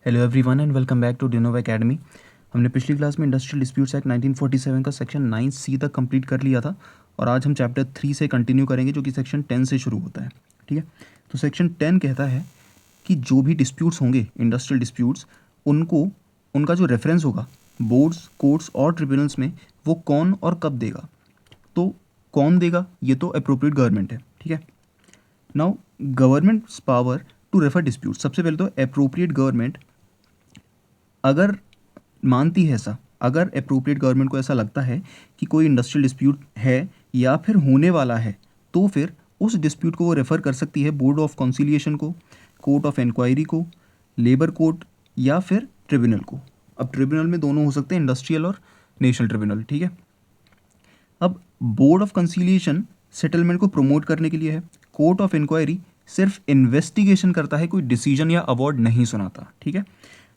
Hello everyone and welcome back to डिनोव academy. हमने पिछली क्लास में इंडस्ट्रियल डिस्प्यूट्स एक्ट 1947 का सेक्शन 9C तक कंप्लीट कर लिया था और आज हम चैप्टर 3 से कंटिन्यू करेंगे जो कि सेक्शन 10 से शुरू होता है। ठीक है, तो सेक्शन 10 कहता है कि जो भी डिस्प्यूट्स होंगे इंडस्ट्रियल डिस्प्यूट्स, उनको उनका जो रेफरेंस होगा बोर्ड्स, कोर्ट्स और ट्रिब्यूनल्स में, वो कौन और कब देगा। तो कौन देगा, ये तो अप्रोप्रिएट गवर्नमेंट है। ठीक है, now government's power to refer dispute, सबसे पहले तो अप्रोप्रिएट गवर्नमेंट अगर मानती है ऐसा, अगर अप्रोप्रिएट गवर्नमेंट को ऐसा लगता है कि कोई इंडस्ट्रियल डिस्प्यूट है या फिर होने वाला है, तो फिर उस डिस्प्यूट को वो रेफ़र कर सकती है बोर्ड ऑफ कॉन्सिलिएशन को, कोर्ट ऑफ इंक्वायरी को, लेबर कोर्ट या फिर ट्रिब्यूनल को। अब ट्रिब्यूनल में दोनों हो सकते हैं, इंडस्ट्रियल और नेशनल ट्रिब्यूनल। ठीक है, अब बोर्ड ऑफ कंसिलिएशन सेटलमेंट को प्रमोट करने के लिए है, कोर्ट ऑफ इंक्वायरी सिर्फ इन्वेस्टिगेशन करता है, कोई डिसीजन या अवार्ड नहीं सुनाता। ठीक है,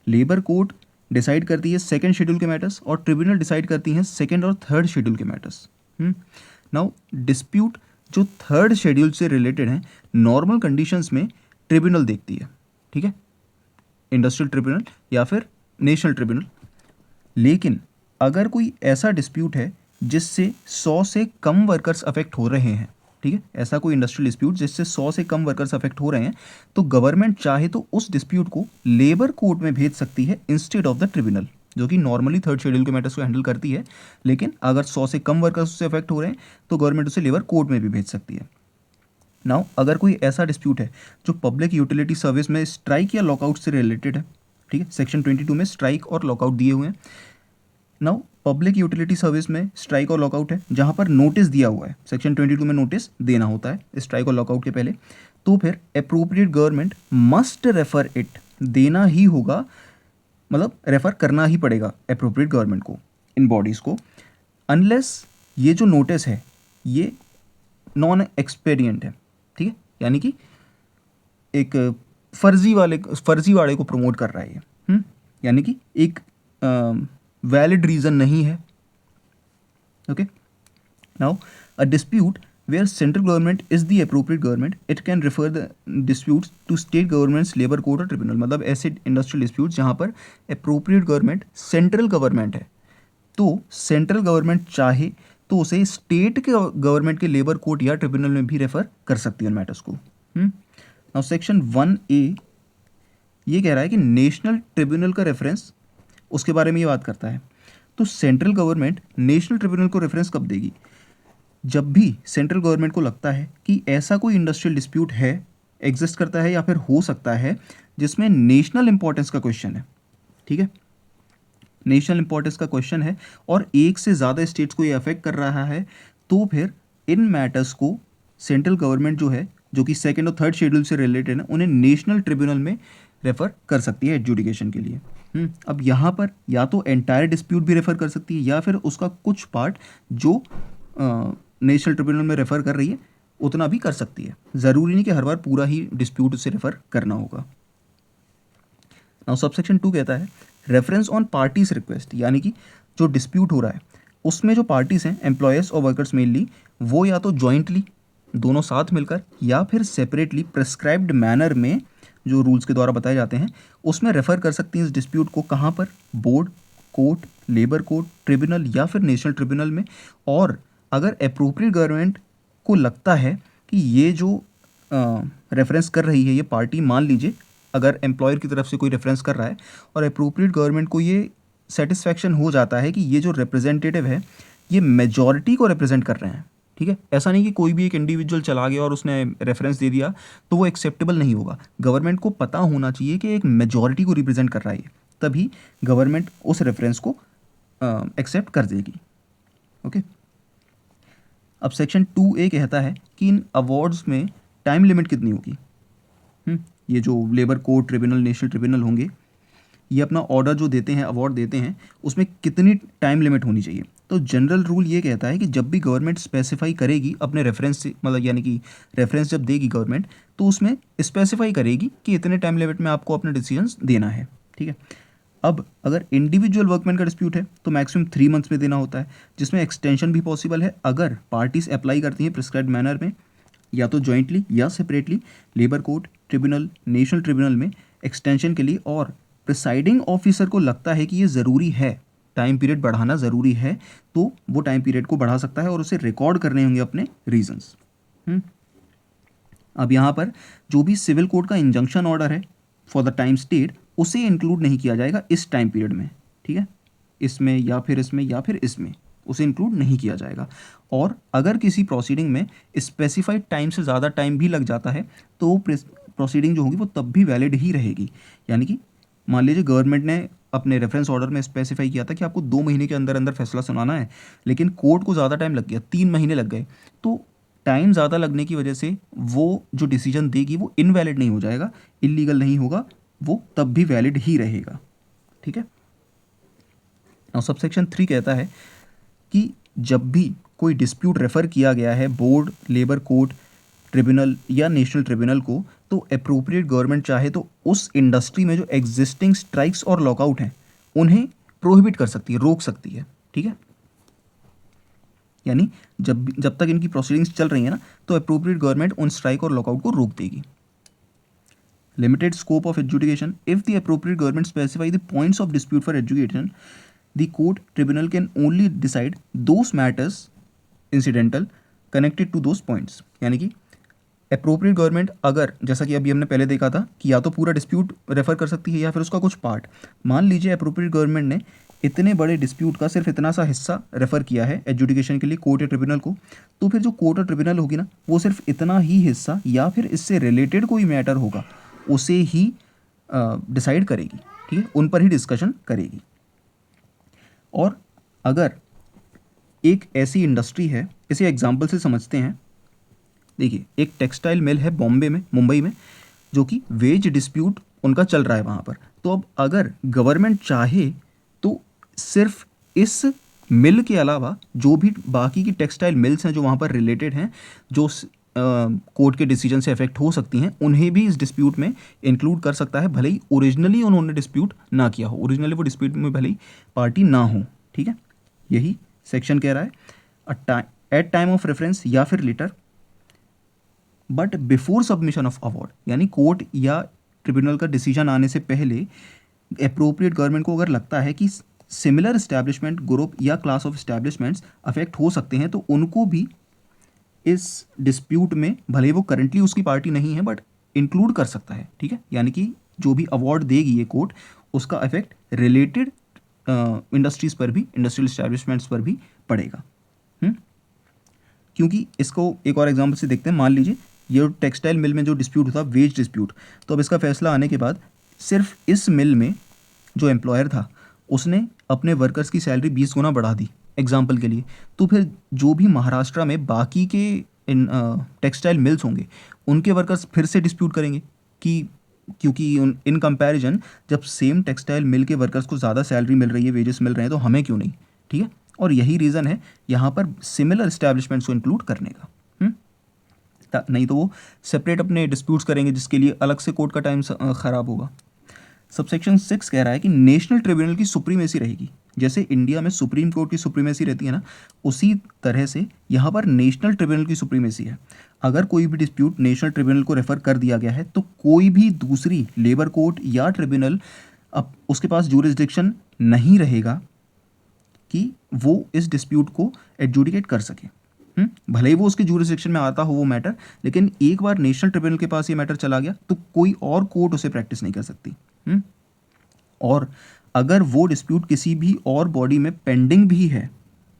लेबर कोर्ट डिसाइड करती है सेकंड शेड्यूल के मैटर्स और ट्रिब्यूनल डिसाइड करती हैं सेकंड और थर्ड शेड्यूल के मैटर्स। नाउ डिस्प्यूट जो थर्ड शेड्यूल से रिलेटेड हैं, नॉर्मल कंडीशंस में ट्रिब्यूनल देखती है। ठीक है, इंडस्ट्रियल ट्रिब्यूनल या फिर नेशनल ट्रिब्यूनल। लेकिन अगर कोई ऐसा डिस्प्यूट है जिससे 100 से कम वर्कर्स अफेक्ट हो रहे हैं, ठीक है, ऐसा कोई इंडस्ट्रियल डिस्प्यूट जिससे 100 से कम वर्कर्स अफेक्ट हो रहे हैं, तो गवर्नमेंट चाहे तो उस डिस्प्यूट को लेबर कोर्ट में भेज सकती है इंस्टेड ऑफ द ट्रिब्यूनल, जो कि नॉर्मली थर्ड शेड्यूल के मैटर्स को हैंडल करती है। लेकिन अगर 100 से कम वर्कर्स उससे अफेक्ट हो रहे हैं तो गवर्नमेंट उसे लेबर कोर्ट में भी भेज सकती है। नाउ अगर कोई ऐसा डिस्प्यूट है जो पब्लिक यूटिलिटी सर्विस में स्ट्राइक या लॉकआउट से रिलेटेड है, ठीक है, सेक्शन 22 में स्ट्राइक और लॉकआउट दिए हुए हैं। नाउ पब्लिक यूटिलिटी सर्विस में स्ट्राइक और लॉकआउट है जहां पर नोटिस दिया हुआ है, सेक्शन 22 में नोटिस देना होता है स्ट्राइक और लॉकआउट के पहले, तो फिर appropriate government must refer it, देना ही होगा, मतलब रेफर करना ही पड़ेगा अप्रोप्रिएट गवर्नमेंट को, इन बॉडीज़ को, अनलेस ये जो नोटिस है ये नॉन एक्सपेडिएंट है। ठीक है, यानी कि एक फर्जी वाले को प्रमोट कर रहा है ये, यानी कि एक वैलिड रीज़न नहीं है। Okay, now a dispute where central government is the appropriate government, it can refer the disputes to state governments, labor court और tribunal। मतलब ऐसे इंडस्ट्रियल डिस्प्यूट जहाँ पर appropriate government सेंट्रल गवर्नमेंट है, तो सेंट्रल गवर्नमेंट चाहे तो उसे स्टेट के गवर्नमेंट के लेबर कोर्ट या ट्रिब्यूनल में भी रेफर कर सकती है उन मैटर्स को। नाउ सेक्शन 1A ये कह रहा है कि नेशनल ट्रिब्यूनल का रेफरेंस, उसके बारे में ये बात करता है। तो सेंट्रल गवर्नमेंट नेशनल ट्रिब्यूनल को रेफरेंस कब देगी, जब भी सेंट्रल गवर्नमेंट को लगता है कि ऐसा कोई इंडस्ट्रियल डिस्प्यूट है, एग्जिस्ट करता है या फिर हो सकता है जिसमें नेशनल इंपॉर्टेंस का क्वेश्चन है। ठीक है, नेशनल इंपॉर्टेंस का क्वेश्चन है और एक से ज़्यादा स्टेट्स को ये अफेक्ट कर रहा है, तो फिर इन मैटर्स को सेंट्रल गवर्नमेंट जो है, जो कि सेकेंड और थर्ड शेड्यूल से रिलेटेड है, उन्हें नेशनल ट्रिब्यूनल में रेफर कर सकती है एडजुडिकेशन के लिए। अब यहाँ पर या तो एंटायर डिस्प्यूट भी रेफर कर सकती है या फिर उसका कुछ पार्ट जो नेशनल ट्रिब्यूनल में रेफ़र कर रही है उतना भी कर सकती है। ज़रूरी नहीं कि हर बार पूरा ही डिस्प्यूट उसे रेफ़र करना होगा। नाउ सबसेक्शन 2 कहता है रेफरेंस ऑन पार्टीज रिक्वेस्ट, यानी कि जो डिस्प्यूट हो रहा है उसमें जो पार्टीज़ हैं, एम्प्लॉयर्स और वर्कर्स मेनली, वो या तो जॉइंटली दोनों साथ मिलकर या फिर सेपरेटली प्रेस्क्राइब्ड मैनर में जो रूल्स के द्वारा बताए जाते हैं उसमें रेफ़र कर सकती हैं इस डिस्प्यूट को। कहाँ पर, board, court, labour court, tribunal या फिर नेशनल ट्रिब्यूनल में। और अगर अप्रोप्रिएट गवर्नमेंट को लगता है कि ये जो रेफरेंस कर रही है ये पार्टी, मान लीजिए अगर एम्प्लॉयर की तरफ से कोई रेफरेंस कर रहा है और अप्रोप्रिएट गवर्नमेंट को ये सेटिस्फैक्शन हो जाता है कि ये जो रिप्रेजेंटेटिव है ये मेजॉरिटी को रिप्रेजेंट कर रहे हैं। ठीक है, ऐसा नहीं कि कोई भी एक इंडिविजुअल चला गया और उसने रेफरेंस दे दिया तो वो एक्सेप्टेबल नहीं होगा। गवर्नमेंट को पता होना चाहिए कि एक मेजॉरिटी को रिप्रेजेंट कर रहा है, तभी गवर्नमेंट उस रेफरेंस को एक्सेप्ट कर देगी। ओके, अब सेक्शन 2A कहता है कि इन अवार्ड्स में टाइम लिमिट कितनी होगी। ये जो labour court, tribunal, national tribunal होंगे, ये अपना ऑर्डर जो देते हैं, अवार्ड देते हैं, उसमें कितनी टाइम लिमिट होनी चाहिए। तो जनरल रूल ये कहता है कि जब भी गवर्नमेंट स्पेसिफाई करेगी अपने रेफरेंस से, मतलब यानी कि रेफरेंस जब देगी गवर्नमेंट तो उसमें स्पेसिफाई करेगी कि इतने टाइम लिमिट में आपको अपने डिसीजंस देना है। ठीक है, अब अगर इंडिविजुअल वर्कमैन का डिस्प्यूट है तो मैक्सिमम 3 मंथ्स में देना होता है, जिसमें एक्सटेंशन भी पॉसिबल है अगर पार्टीज अप्लाई करती हैं प्रिस्क्राइब्ड मैनर में, या तो जॉइंटली या separately, labour court, tribunal, national tribunal में एक्सटेंशन के लिए और प्रिसाइडिंग ऑफिसर को लगता है कि ये ज़रूरी है, टाइम पीरियड बढ़ाना ज़रूरी है, तो वो टाइम पीरियड को बढ़ा सकता है और उसे रिकॉर्ड करने होंगे अपने रीजंस। अब यहाँ पर जो भी सिविल कोड का इंजंक्शन ऑर्डर है फॉर द टाइम स्टेट, उसे इंक्लूड नहीं किया जाएगा इस टाइम पीरियड में, ठीक है, इसमें या फिर इसमें या फिर इसमें उसे इंक्लूड नहीं किया जाएगा। और अगर किसी प्रोसीडिंग में स्पेसिफाइड टाइम से ज़्यादा टाइम भी लग जाता है तो प्रोसीडिंग जो होगी वो तब भी वैलिड ही रहेगी। यानी कि मान लीजिए गवर्नमेंट ने अपने रेफरेंस ऑर्डर में स्पेसिफाई किया था कि आपको 2 महीने के अंदर अंदर फैसला सुनाना है, लेकिन कोर्ट को ज़्यादा टाइम लग गया, 3 महीने लग गए, तो टाइम ज़्यादा लगने की वजह से वो जो डिसीजन देगी वो इनवैलिड नहीं हो जाएगा, इलीगल नहीं होगा, वो तब भी वैलिड ही रहेगा, ठीक है। और सबसेक्शन 3 कहता है कि जब भी कोई डिस्प्यूट रेफ़र किया गया है बोर्ड, लेबर कोर्ट, ट्रिब्यूनल या नेशनल ट्रिब्यूनल को, तो अप्रोप्रिएट गवर्नमेंट चाहे तो उस इंडस्ट्री में जो एग्जिस्टिंग स्ट्राइक्स और लॉकआउट हैं उन्हें प्रोहिबिट कर सकती है, रोक सकती है, ठीक है। यानी जब तक इनकी प्रोसीडिंग्स चल रही है ना, तो अप्रोप्रिएट गवर्नमेंट उन स्ट्राइक और लॉकआउट को रोक देगी। Limited scope of education, if the appropriate government specify the points of dispute for education, the court tribunal can only decide those matters incidental connected to those points। यानी कि appropriate government अगर, जैसा कि अभी हमने पहले देखा था कि या तो पूरा डिस्प्यूट रेफर कर सकती है या फिर उसका कुछ पार्ट, मान लीजिए अप्रोप्रिएट गवर्नमेंट ने इतने बड़े डिस्प्यूट का सिर्फ इतना सा हिस्सा रेफर किया है एजुडिकेशन के लिए कोर्ट या ट्रिब्यूनल को, तो फिर जो कोर्ट और ट्रिब्यूनल होगी ना, वो सिर्फ इतना ही हिस्सा या फिर इससे रिलेटेड कोई मैटर होगा उसे ही डिसाइड करेगी, ठीक है, उन पर ही डिस्कशन करेगी। और अगर एक ऐसी इंडस्ट्री है, इसे एग्जाम्पल से समझते हैं। देखिए, एक टेक्सटाइल मिल है बॉम्बे में, मुंबई में, जो कि वेज डिस्प्यूट उनका चल रहा है वहाँ पर। तो अब अगर गवर्नमेंट चाहे तो सिर्फ इस मिल के अलावा जो भी बाकी की टेक्सटाइल मिल्स हैं जो वहाँ पर रिलेटेड हैं, जो कोर्ट के डिसीजन से अफेक्ट हो सकती हैं, उन्हें भी इस डिस्प्यूट में इंक्लूड कर सकता है, भले ही ओरिजिनली उन्होंने डिस्प्यूट ना किया हो, ओरिजिनली वो डिस्प्यूट में भले ही पार्टी ना हो, ठीक है। यही सेक्शन कह रहा है, एट टाइम ऑफ रेफरेंस या फिर later but before submission of award, यानी कोर्ट या ट्रिब्यूनल का डिसीजन आने से पहले अप्रोप्रिएट गवर्नमेंट को अगर लगता है कि सिमिलर इस्टेब्लिशमेंट, ग्रुप या क्लास ऑफ इस्टेब्लिशमेंट्स अफेक्ट हो सकते हैं, तो उनको भी इस डिस्प्यूट में, भले ही वो करंटली उसकी पार्टी नहीं है, बट इंक्लूड कर सकता है, ठीक है। यानी कि जो भी अवार्ड देगी ये कोर्ट, उसका इफेक्ट रिलेटेड इंडस्ट्रीज़ पर भी, इंडस्ट्रियल इस्टेब्लिशमेंट्स पर भी पड़ेगा। क्योंकि इसको एक और एग्जांपल से देखते हैं। मान लीजिए ये टेक्सटाइल मिल में जो डिस्प्यूट था, वेज डिस्प्यूट, तो अब इसका फैसला आने के बाद सिर्फ इस मिल में जो एम्प्लॉयर था उसने अपने वर्कर्स की सैलरी 20 गुना बढ़ा दी एग्जाम्पल के लिए, तो फिर जो भी महाराष्ट्र में बाकी के टेक्सटाइल मिल्स होंगे उनके वर्कर्स फिर से डिस्प्यूट करेंगे कि क्योंकि इन कंपैरिजन जब सेम टेक्सटाइल मिल के वर्कर्स को ज़्यादा सैलरी मिल रही है, वेजेस मिल रहे हैं, तो हमें क्यों नहीं, ठीक है। और यही रीज़न है यहाँ पर सिमिलर इस्टेब्लिशमेंट्स को इंक्लूड करने का। नहीं तो वो सेपरेट अपने डिस्प्यूट्स करेंगे जिसके लिए अलग से कोर्ट का टाइम ख़राब होगा। सबसेक्शन 6 कह रहा है कि नेशनल ट्रिब्यूनल की सुप्रीमेसी रहेगी। जैसे इंडिया में सुप्रीम कोर्ट की सुप्रीमेसी रहती है ना, उसी तरह से यहाँ पर नेशनल ट्रिब्यूनल की सुप्रीमेसी है। अगर कोई भी डिस्प्यूट नेशनल ट्रिब्यूनल को रेफर कर दिया गया है तो कोई भी दूसरी लेबर कोर्ट या ट्रिब्यूनल अब उसके पास ज्यूरिसडिक्शन नहीं रहेगा कि वो इस डिस्प्यूट को एडजुडिकेट कर सके। भले ही वो उसके ज्यूरिसडिक्शन में आता हो वो मैटर, लेकिन एक बार नेशनल ट्रिब्यूनल के पास ये मैटर चला गया तो कोई और कोर्ट उसे प्रैक्टिस नहीं कर सकती। और अगर वो डिस्प्यूट किसी भी और बॉडी में पेंडिंग भी है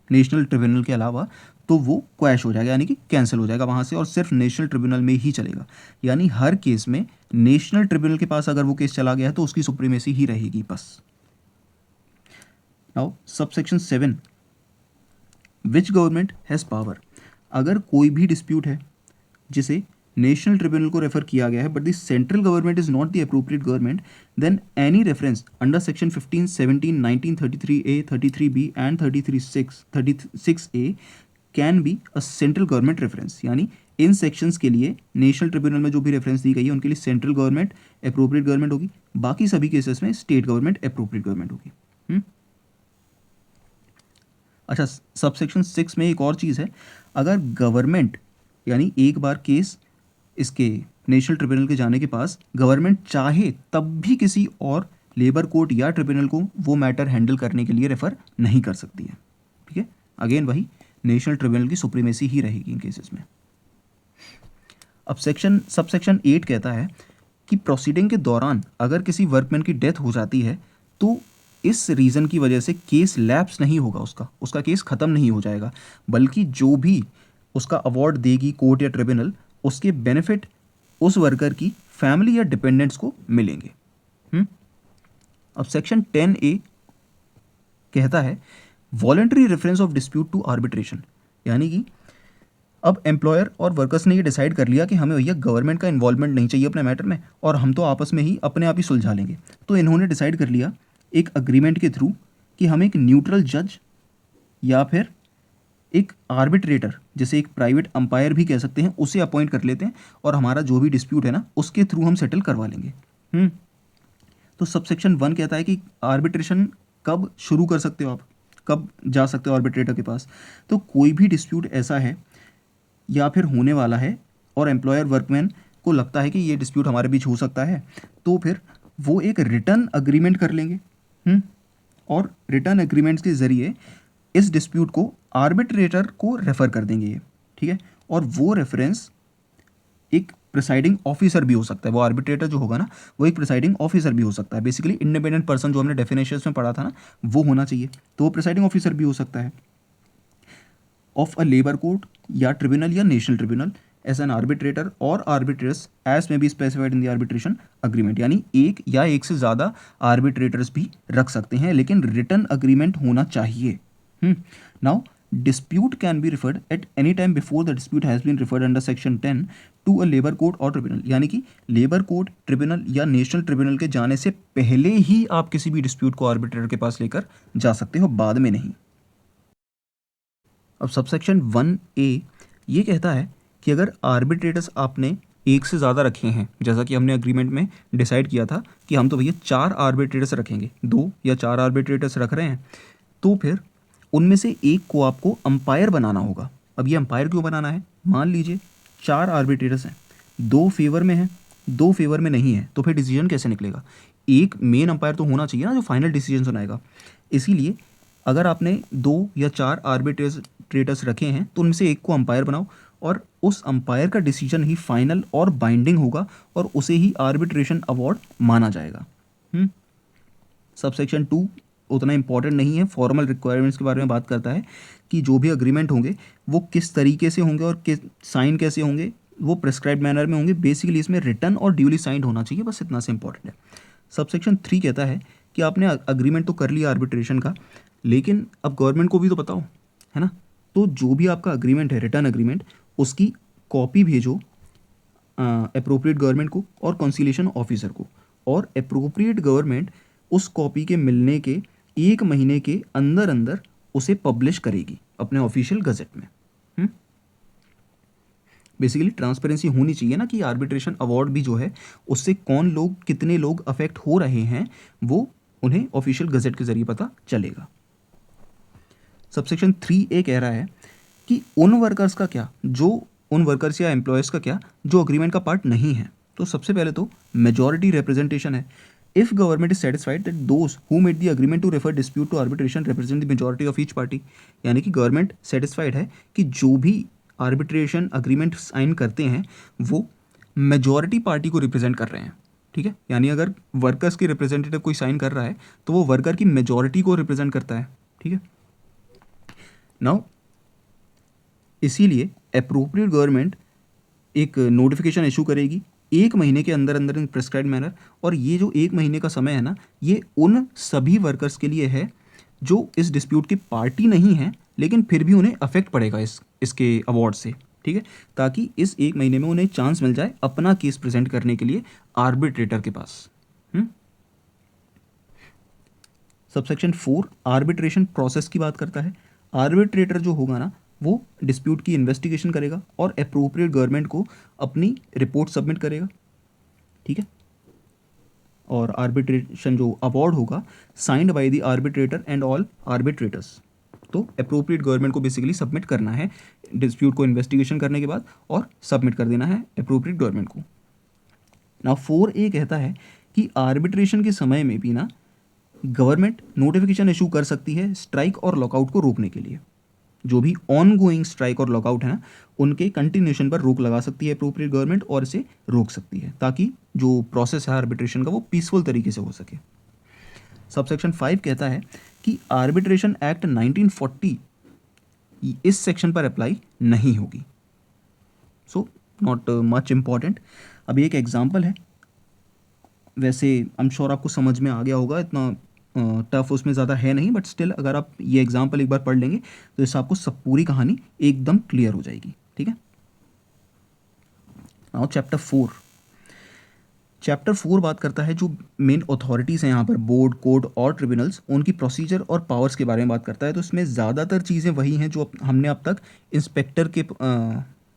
नेशनल ट्रिब्यूनल के अलावा, तो वो क्वैश हो जाएगा, यानी कि कैंसिल हो जाएगा वहाँ से और सिर्फ नेशनल ट्रिब्यूनल में ही चलेगा। यानी हर केस में नेशनल ट्रिब्यूनल के पास अगर वो केस चला गया है तो उसकी सुप्रीमेसी ही रहेगी बस। Now subsection 7, which government has power. अगर कोई भी डिस्प्यूट है जिसे नेशनल ट्रिब्यूनल को रेफर किया गया है but the central government is not the appropriate government, then any reference under section 15, 17, 19, 33A, 33B and 36A can be a central government reference. यानी इन सेक्शंस के लिए नेशनल ट्रिब्यूनल में जो भी रेफरेंस दी गई है उनके लिए सेंट्रल गवर्नमेंट अप्रोप्रिएट गवर्नमेंट होगी, बाकी सभी केसेस में स्टेट गवर्नमेंट अप्रोप्रिएट गवर्नमेंट होगी। अच्छा, सबसेक्शन 6 में एक और चीज़ है, अगर गवर्नमेंट, यानी एक बार केस इसके नेशनल ट्रिब्यूनल के जाने के पास गवर्नमेंट चाहे तब भी किसी और लेबर कोर्ट या ट्रिब्यूनल को वो मैटर हैंडल करने के लिए रेफ़र नहीं कर सकती है। ठीक है, अगेन वही नेशनल ट्रिब्यूनल की सुप्रीमेसी ही रहेगी इन केसेस में। अब सबसेक्शन 8 कहता है कि प्रोसीडिंग के दौरान अगर किसी वर्कमैन की डेथ हो जाती है तो इस रीज़न की वजह से केस लैप्स नहीं होगा, उसका केस ख़त्म नहीं हो जाएगा, बल्कि जो भी उसका अवार्ड देगी कोर्ट या ट्रिब्यूनल, उसके बेनिफिट उस वर्कर की फैमिली या डिपेंडेंट्स को मिलेंगे। अब सेक्शन 10A कहता है voluntary reference of dispute to arbitration, यानी कि अब एम्प्लॉयर और वर्कर्स ने ये डिसाइड कर लिया कि हमें भैया गवर्नमेंट का इन्वॉल्वमेंट नहीं चाहिए अपने मैटर में और हम तो आपस में ही अपने आप ही सुलझा लेंगे। तो इन्होंने डिसाइड कर लिया एक अग्रीमेंट के थ्रू कि हम एक न्यूट्रल जज या फिर एक आर्बिट्रेटर, जैसे एक प्राइवेट अंपायर भी कह सकते हैं, उसे अपॉइंट कर लेते हैं और हमारा जो भी डिस्प्यूट है ना उसके थ्रू हम सेटल करवा लेंगे। तो सबसेक्शन 1 कहता है कि आर्बिट्रेशन कब शुरू कर सकते हो आप, कब जा सकते हो आर्बिट्रेटर के पास। तो कोई भी डिस्प्यूट ऐसा है या फिर होने वाला है और एम्प्लॉयर वर्कमैन को लगता है कि ये डिस्प्यूट हमारे बीच हो सकता है, तो फिर वो एक रिटर्न अग्रीमेंट कर लेंगे। और रिटर्न एग्रीमेंट्स के ज़रिए इस डिस्प्यूट को आर्बिट्रेटर को रेफ़र कर देंगे ये। ठीक है, और वो रेफरेंस एक प्रिसाइडिंग ऑफिसर भी हो सकता है। वो आर्बिट्रेटर जो होगा ना वो एक प्रिसाइडिंग ऑफिसर भी हो सकता है। बेसिकली इंडिपेंडेंट पर्सन जो हमने डेफिनेशंस में पढ़ा था ना वो होना चाहिए, तो वो प्रिसाइडिंग ऑफिसर भी हो सकता है ऑफ अ लेबर कोर्ट या ट्रिब्यूनल या national tribunal as an arbitrator और arbitrators as may be specified in the arbitration agreement, यानी एक या एक से ज़्यादा आर्बिट्रेटर्स भी रख सकते हैं, लेकिन रिटर्न अग्रीमेंट होना चाहिए। Now dispute can be referred at any time before the dispute has been referred under section 10 to a labor court or tribunal, यानी कि लेबर कोर्ट, ट्रिब्यूनल या नेशनल ट्रिब्यूनल के जाने से पहले ही आप किसी भी डिस्प्यूट को आर्बिट्रेटर के पास लेकर जा सकते हो, बाद में नहीं। अब सबसेक्शन 1A ये कहता है कि अगर आर्बिट्रेटर्स आपने एक से ज़्यादा रखे हैं, जैसा कि हमने अग्रीमेंट में डिसाइड किया था कि हम तो भैया 4 आर्बिट्रेटर्स रखेंगे, 2 या 4 आर्बिट्रेटर्स रख रहे हैं, तो फिर उनमें से एक को आपको अंपायर बनाना होगा। अब ये अंपायर क्यों बनाना है, मान लीजिए 4 आर्बिट्रेटर्स हैं, 2 फेवर में हैं, 2 फेवर में नहीं है, तो फिर डिसीजन कैसे निकलेगा। एक मेन अंपायर तो होना चाहिए ना जो फाइनल डिसीजन सुनाएगा। इसीलिए अगर आपने 2 या 4 आर्बिट्रेटर्स रखे हैं तो उनमें से एक को अंपायर बनाओ और उस अंपायर का डिसीजन ही फाइनल और बाइंडिंग होगा और उसे ही आर्बिट्रेशन अवार्ड माना जाएगा। सबसेक्शन 2 उतना इंपॉर्टेंट नहीं है, फॉर्मल रिक्वायरमेंट्स के बारे में बात करता है कि जो भी अग्रीमेंट होंगे वो किस तरीके से होंगे और साइन कैसे होंगे, वो प्रेस्क्राइब्ड मैनर में होंगे। बेसिकली इसमें रिटर्न और ड्यूली साइंड होना चाहिए, बस इतना से इंपॉर्टेंट है। सबसेक्शन 3 कहता है कि आपने अग्रीमेंट तो कर लिया आर्बिट्रेशन का, लेकिन अब गवर्नमेंट को भी तो बताओ, है ना। तो जो भी आपका अग्रीमेंट है, रिटर्न अग्रीमेंट, उसकी कॉपी भेजो अप्रोप्रिएट गवर्नमेंट को और कंसिलिएशन ऑफिसर को, और अप्रोप्रिएट गवर्नमेंट उस कॉपी के मिलने के 1 महीने के अंदर अंदर उसे पब्लिश करेगी अपने ऑफिशियल गज़ेट में। बेसिकली ट्रांसपेरेंसी होनी चाहिए ना कि आर्बिट्रेशन अवार्ड भी जो है उससे कौन लोग, कितने लोग अफेक्ट हो रहे हैं, वो उन्हें ऑफिशियल गज़ेट के ज़रिए पता चलेगा। सबसेक्शन 3A कह रहा है कि उन वर्कर्स का क्या, जो उन वर्कर्स या एम्प्लॉयज़ का क्या जो अग्रीमेंट का पार्ट नहीं है। तो सबसे पहले तो मेजॉरिटी रिप्रेजेंटेशन है। If government is satisfied that those who made the agreement to refer dispute to arbitration represent the majority of each party, यानी कि गवर्नमेंट सेटिस्फाइड है कि जो भी आर्बिट्रेशन अग्रीमेंट साइन करते हैं वो मेजॉरिटी पार्टी को रिप्रेजेंट कर रहे हैं। ठीक है, यानी अगर वर्कर्स के रिप्रेजेंटेटिव कोई साइन कर रहा है तो वो वर्कर की मेजॉरिटी को रिप्रेजेंट करता है। ठीक है, नाउ इसीलिए अप्रोप्रिएट गवर्नमेंट एक नोटिफिकेशन इशू करेगी 1 महीने के अंदर अंदर इन प्रिस्क्राइब्ड मैनर, और ये जो 1 महीने का समय है ना, ये उन सभी वर्कर्स के लिए है जो इस डिस्प्यूट की पार्टी नहीं है लेकिन फिर भी उन्हें अफेक्ट पड़ेगा इसके अवार्ड से। ठीक है, ताकि इस 1 महीने में उन्हें चांस मिल जाए अपना केस प्रेजेंट करने के लिए आर्बिट्रेटर के पास। सबसेक्शन 4 आर्बिट्रेशन प्रोसेस की बात करता है। आर्बिट्रेटर जो होगा ना वो डिस्प्यूट की इन्वेस्टिगेशन करेगा और अप्रोप्रिएट गवर्नमेंट को अपनी रिपोर्ट सबमिट करेगा। ठीक है, और आर्बिट्रेशन जो अवार्ड होगा signed by the arbitrator and all arbitrators, तो अप्रोप्रिएट गवर्नमेंट को बेसिकली सबमिट करना है डिस्प्यूट को इन्वेस्टिगेशन करने के बाद और सबमिट कर देना है अप्रोप्रिएट गवर्नमेंट को। नाउ 4A कहता है कि आर्बिट्रेशन के समय में भी ना गवर्नमेंट नोटिफिकेशन इशू कर सकती है स्ट्राइक और लॉकआउट को रोकने के लिए। जो भी ऑन गोइंग स्ट्राइक और लॉकआउट है ना, उनके कंटिन्यूशन पर रोक लगा सकती है अप्रोप्रिएट गवर्नमेंट और इसे रोक सकती है, ताकि जो प्रोसेस है आर्बिट्रेशन का वो पीसफुल तरीके से हो सके। सबसेक्शन 5 कहता है कि आर्बिट्रेशन एक्ट 1940 इस सेक्शन पर अप्लाई नहीं होगी। So not much important. अभी एक एग्जाम्पल है, वैसे आई एम श्योर आपको समझ में आ गया होगा, इतना टफ उसमें ज़्यादा है नहीं, बट स्टिल अगर आप ये एग्जाम्पल एक बार पढ़ लेंगे तो इससे आपको सब पूरी कहानी एकदम क्लियर हो जाएगी। ठीक है, नाउ चैप्टर 4। चैप्टर 4 बात करता है जो मेन अथॉरिटीज़ हैं यहाँ पर, बोर्ड, कोर्ट और ट्रिब्यूनल्स, उनकी प्रोसीजर और पावर्स के बारे में बात करता है। तो इसमें ज़्यादातर चीज़ें वही हैं जो हमने अब तक इंस्पेक्टर के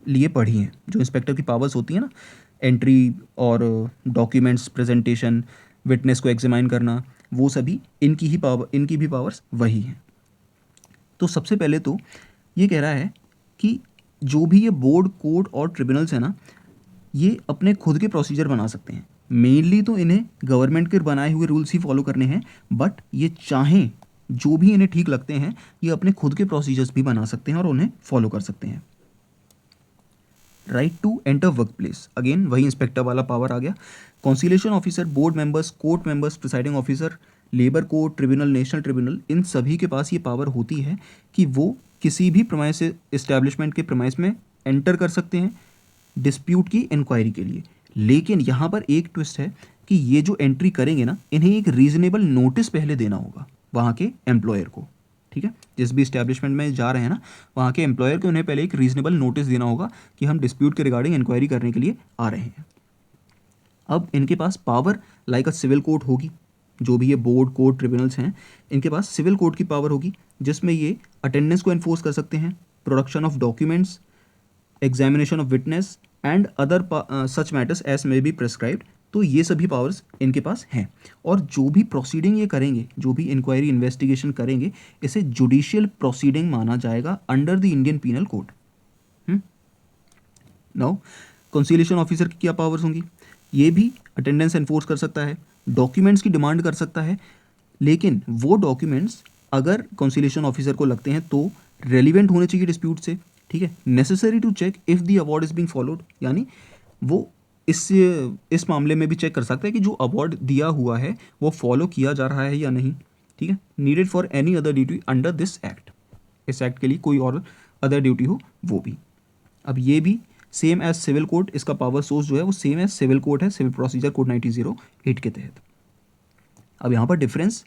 लिए पढ़ी हैं। जो इंस्पेक्टर की पावर्स होती हैं ना, एंट्री और डॉक्यूमेंट्स प्रेजेंटेशन, विटनेस को एग्जामाइन करना, वो सभी इनकी भी पावर्स वही हैं। तो सबसे पहले तो ये कह रहा है कि जो भी ये बोर्ड, कोर्ट और ट्रिब्यूनल्स हैं ना, ये अपने खुद के प्रोसीजर बना सकते हैं। मेनली तो इन्हें गवर्नमेंट के बनाए हुए रूल्स ही फॉलो करने हैं, बट ये चाहें जो भी इन्हें ठीक लगते हैं ये अपने खुद के प्रोसीजर्स भी बना सकते हैं और उन्हें फॉलो कर सकते हैं। Right to enter workplace, again वही इंस्पेक्टर वाला पावर आ गया। Conciliation officer, board members, court members, presiding officer, labour court, tribunal, national tribunal, इन सभी के पास ये पावर होती है कि वो किसी भी प्रेमाइस इस्टेब्लिशमेंट के प्रेमाइस में एंटर कर सकते हैं डिस्प्यूट की इंक्वायरी के लिए। लेकिन यहाँ पर एक ट्विस्ट है कि ये जो एंट्री करेंगे ना, इन्हें एक रीजनेबल नोटिस पहले देना होगा वहाँ के एम्प्लॉयर को। ठीक है, जिस भी इस्टेब्लिशमेंट में जा रहे हैं ना, वहाँ के एम्प्लॉयर को उन्हें पहले एक रीजनेबल नोटिस देना होगा कि हम डिस्प्यूट के रिगार्डिंग इंक्वायरी करने के लिए आ रहे हैं। अब इनके पास power like a civil court होगी। जो भी ये बोर्ड, कोर्ट, ट्रिब्यूनल्स हैं, इनके पास सिविल कोर्ट की पावर होगी, जिसमें ये अटेंडेंस को एनफोर्स कर सकते हैं, production of documents, examination of witness and other such matters as may be prescribed. तो ये सभी पावर्स इनके पास हैं। और जो भी प्रोसीडिंग ये करेंगे, जो भी इंक्वायरी इन्वेस्टिगेशन करेंगे, इसे जुडिशियल प्रोसीडिंग माना जाएगा under the Indian penal code. Now conciliation officer की क्या पावर्स होंगी? ये भी अटेंडेंस एनफोर्स कर सकता है, डॉक्यूमेंट्स की डिमांड कर सकता है, लेकिन वो डॉक्यूमेंट्स अगर कंसीलिएशन ऑफिसर को लगते हैं तो रेलिवेंट होने चाहिए डिस्प्यूट से। ठीक है, necessary to check if the award is being followed, यानी वो इस मामले में भी चेक कर सकता है कि जो अवार्ड दिया हुआ है वो फॉलो किया जा रहा है या नहीं। ठीक है, needed for any other duty under this act, इस एक्ट के लिए कोई और अदर ड्यूटी हो वो भी। अब ये भी सेम एज सिविल कोर्ट, इसका पावर सोर्स जो है वो सेम एज सिविल कोर्ट है, सिविल प्रोसीजर कोड 1908 के तहत। अब यहाँ पर डिफरेंस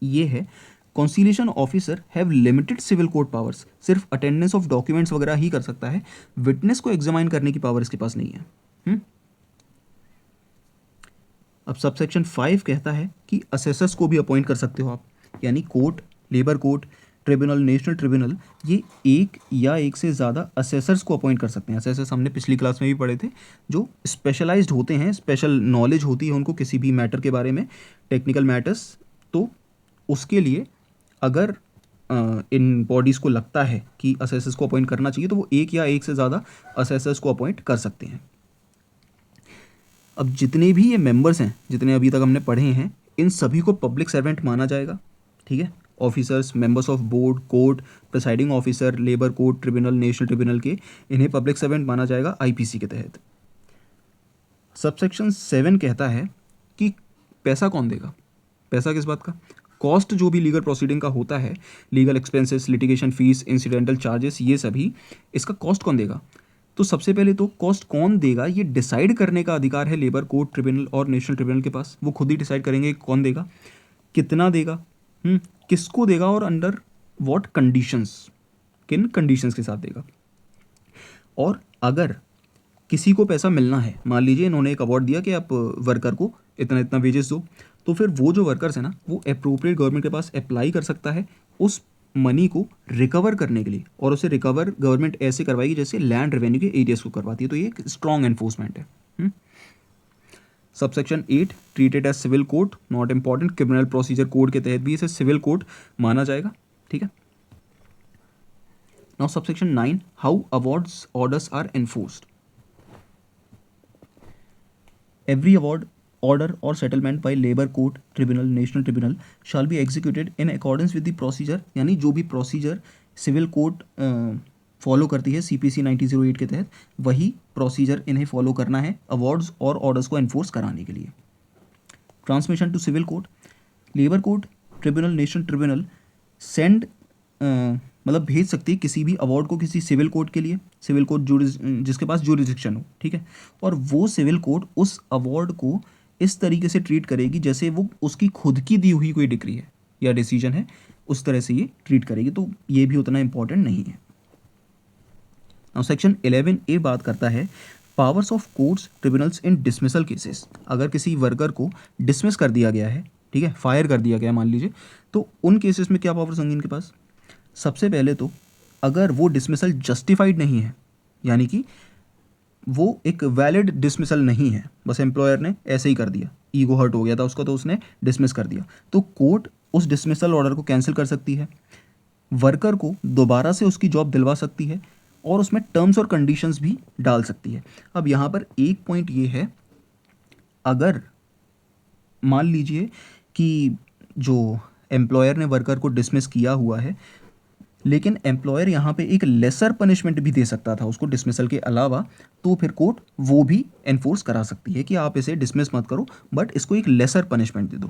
ये है, conciliation officer have limited civil court powers, सिर्फ अटेंडेंस ऑफ डॉक्यूमेंट्स वगैरह ही कर सकता है, विटनेस को एग्जामाइन करने की पावर इसके पास नहीं है। अब सबसेक्शन 5 कहता है कि असेसर्स को भी अपॉइंट कर सकते हो आप, यानी court, labour court, tribunal, national tribunal, ये एक या एक से ज़्यादा असेसर्स को अपॉइंट कर सकते हैं। असेसर्स हमने पिछली क्लास में भी पढ़े थे, जो स्पेशलाइज्ड होते हैं, स्पेशल नॉलेज होती है उनको किसी भी मैटर के बारे में, टेक्निकल मैटर्स। तो उसके लिए अगर इन बॉडीज़ को लगता है कि असेसर्स को अपॉइंट करना चाहिए तो वो एक या एक से ज़्यादा असेसर्स को अपॉइंट कर सकते हैं। अब जितने भी ये मेंबर्स हैं, जितने अभी तक हमने पढ़े हैं, इन सभी को पब्लिक सर्वेंट माना जाएगा। ठीक है, officers, members of board, court, presiding officer, labour court, tribunal, national tribunal के, इन्हें पब्लिक सर्वेंट माना जाएगा आईपीसी के तहत। सबसेक्शन 7 कहता है कि पैसा कौन देगा? पैसा किस बात का? कॉस्ट जो भी लीगल प्रोसीडिंग का होता है, legal expenses, litigation fees, incidental charges, ये सभी, इसका कॉस्ट कौन देगा? तो सबसे पहले तो कॉस्ट कौन देगा ये डिसाइड करने का अधिकार है लेबर कोर्ट, ट्रिब्यूनल और नेशनल ट्रिब्यूनल के पास। वो खुद ही डिसाइड करेंगे कौन देगा, कितना देगा, किसको देगा और अंडर व्हाट कंडीशंस, किन कंडीशंस के साथ देगा। और अगर किसी को पैसा मिलना है, मान लीजिए इन्होंने एक अवार्ड दिया कि आप वर्कर को इतना इतना वेजेस दो, तो फिर वो जो वर्कर्स है ना, वो अप्रोप्रिएट गवर्नमेंट के पास अप्लाई कर सकता है उस मनी को रिकवर करने के लिए, और उसे रिकवर गवर्नमेंट ऐसे करवाएगी जैसे लैंड रेवेन्यू के एरियाज को करवाती है। तो ये एक स्ट्रॉन्ग एनफोर्समेंट है। Subsection 8 treated as civil court, not important, criminal procedure code के तहत भी इसे सिविल कोर्ट माना जाएगा। ठीक है, now subsection 9 how awards orders are enforced. Every award order or settlement by labor court, tribunal, national tribunal shall be executed in accordance with the procedure, यानी जो भी प्रोसीजर सिविल कोर्ट फॉलो करती है CPC 1908 के तहत, वही procedure इन्हें follow करना है अवार्ड्स और ऑर्डर्स को एनफोर्स कराने के लिए. Transmission to civil court, labour court, tribunal, national tribunal send मतलब भेज सकती है किसी भी अवार्ड को किसी सिविल कोर्ट के लिए, सिविल कोर्ट जिसके पास जुरिडिक्शन हो, ठीक है, और वो सिविल कोर्ट उस अवार्ड को इस तरीके से ट्रीट करेगी जैसे वो उसकी खुद की दी हुई कोई डिक्री है या डिसीजन है, उस तरह से ये ट्रीट करेगी. तो ये भी उतना इंपॉर्टेंट नहीं है. नाउ सेक्शन 11A बात करता है powers of courts tribunals in dismissal cases. अगर किसी वर्कर को डिसमिस कर दिया गया है, ठीक है, फायर कर दिया गया मान लीजिए, तो उन केसेस में क्या पावर्स होंगी इनके पास. सबसे पहले तो अगर वो डिसमिसल जस्टिफाइड नहीं है, यानी कि वो एक वैलिड डिसमिसल नहीं है, बस एम्प्लॉयर ने ऐसे ही कर दिया, ईगो हर्ट हो गया था उसका तो उसने डिसमिस कर दिया, तो कोर्ट उस डिसमिसल ऑर्डर को कैंसिल कर सकती है, वर्कर को दोबारा से उसकी जॉब दिलवा सकती है और उसमें टर्म्स और कंडीशंस भी डाल सकती है. अब यहाँ पर एक पॉइंट ये है, अगर मान लीजिए कि जो एम्प्लॉयर ने वर्कर को डिसमिस किया हुआ है, लेकिन एम्प्लॉयर यहाँ पे एक लेसर पनिशमेंट भी दे सकता था उसको डिसमिसल के अलावा, तो फिर कोर्ट वो भी एनफोर्स करा सकती है कि आप इसे डिसमिस मत करो बट इसको एक लेसर पनिशमेंट दे दो,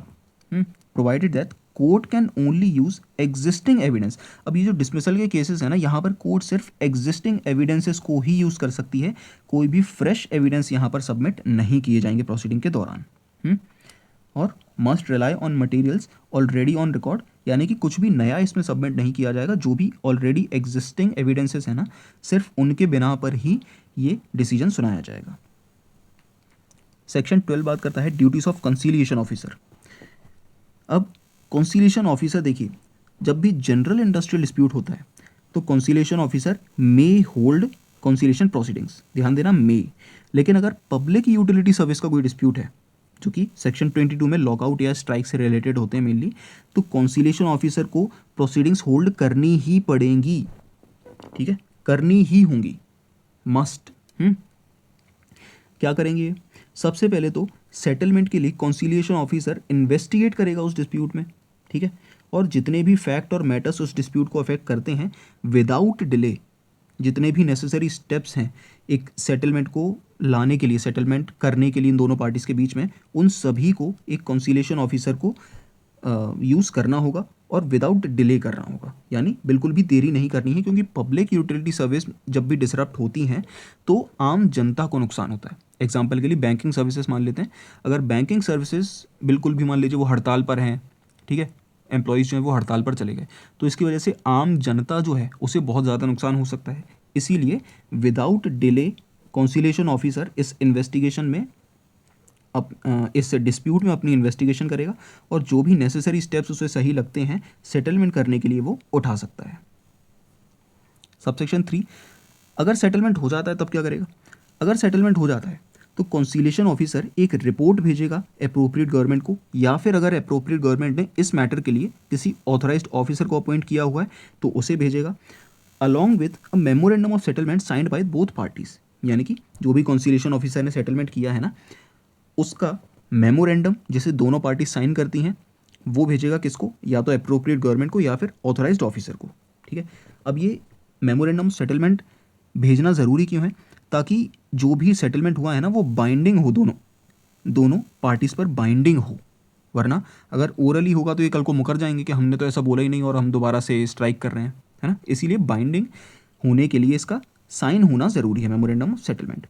provided that court can only use existing evidence. अब ये जो डिसमिसल के केसेस है ना, यहाँ पर कोर्ट सिर्फ एग्जिस्टिंग एविडेंसेस को ही यूज़ कर सकती है, कोई भी फ्रेश एविडेंस यहाँ पर सबमिट नहीं किए जाएंगे प्रोसीडिंग के दौरान. और must rely on materials already on record, यानी कि कुछ भी नया इसमें सबमिट नहीं किया जाएगा, जो भी ऑलरेडी एग्जिस्टिंग एविडेंसेस है ना, सिर्फ उनके बिना पर ही ये डिसीजन सुनाया जाएगा. सेक्शन 12 बात करता है ड्यूटीज ऑफ कंसीलिएशन ऑफिसर. अब कंसीलिएशन ऑफिसर देखिए, जब भी जनरल इंडस्ट्रियल डिस्प्यूट होता है तो कंसीलिएशन ऑफिसर मे होल्ड कंसीलिएशन प्रोसीडिंग्स, ध्यान देना मे. लेकिन अगर पब्लिक यूटिलिटी सर्विस का कोई डिस्प्यूट है जो कि सेक्शन 22 में लॉकआउट या स्ट्राइक से रिलेटेड होते हैं मेनली, तो कंसीलिएशन ऑफिसर को प्रोसीडिंग्स होल्ड करनी ही पड़ेंगी, ठीक है, करनी ही होंगी, मस्ट. क्या करेंगे, सबसे पहले तो सेटलमेंट के लिए कंसीलिएशन ऑफिसर इन्वेस्टिगेट करेगा उस डिस्प्यूट में, ठीक है, और जितने भी फैक्ट और मैटर्स उस डिस्प्यूट को अफेक्ट करते हैं विदाउट डिले, जितने भी नेसेसरी स्टेप्स हैं एक सेटलमेंट को लाने के लिए, सेटलमेंट करने के लिए इन दोनों पार्टीज़ के बीच में, उन सभी को एक कंसीलिएशन ऑफिसर को यूज़ करना होगा और विदाउट डिले करना होगा, यानी बिल्कुल भी देरी नहीं करनी है, क्योंकि पब्लिक यूटिलिटी सर्विस जब भी डिसरप्ट होती हैं तो आम जनता को नुकसान होता है. एग्जाम्पल के लिए बैंकिंग सर्विसेज मान लेते हैं, अगर बैंकिंग सर्विसेज बिल्कुल भी मान लीजिए वो हड़ताल पर हैं, ठीक है, एम्प्लॉयज़ जो है वो हड़ताल पर चले गए, तो इसकी वजह से आम जनता जो है उसे बहुत ज़्यादा नुकसान हो सकता है. इसीलिए विदाउट डिले कंसीलिएशन ऑफिसर इस इन्वेस्टिगेशन में इस डिस्प्यूट में अपनी इन्वेस्टिगेशन करेगा और जो भी नेसेसरी स्टेप्स उसे सही लगते हैं सेटलमेंट करने के लिए वो उठा सकता है. सबसेक्शन 3, अगर सेटलमेंट हो जाता है तब क्या करेगा. अगर सेटलमेंट हो जाता है तो कंसीलिएशन ऑफिसर एक रिपोर्ट भेजेगा अप्रोप्रिएट गवर्नमेंट को, या फिर अगर अप्रोप्रिएट गवर्नमेंट ने इस मैटर के लिए किसी ऑथराइज्ड ऑफिसर को अपॉइंट किया हुआ है तो उसे भेजेगा, along with a memorandum of settlement signed by both parties. यानी कि जो भी कंसीलिएशन ऑफिसर ने सेटलमेंट किया है ना, उसका मेमोरेंडम जिसे दोनों पार्टी साइन करती हैं वो भेजेगा किसको, या तो अप्रोप्रिएट गवर्नमेंट को या फिर ऑथराइज्ड ऑफिसर को, ठीक है. अब ये मेमोरेंडम सेटलमेंट भेजना ज़रूरी क्यों है, ताकि जो भी सेटलमेंट हुआ है ना वो बाइंडिंग हो, दोनों पार्टीज़ पर बाइंडिंग हो. वरना अगर ओरली होगा तो ये कल को मुकर जाएंगे कि हमने तो ऐसा बोला ही नहीं और हम दोबारा से स्ट्राइक कर रहे हैं, है ना. इसीलिए बाइंडिंग होने के लिए इसका साइन होना ज़रूरी है, मेमोरेंडम ऑफ सेटलमेंट.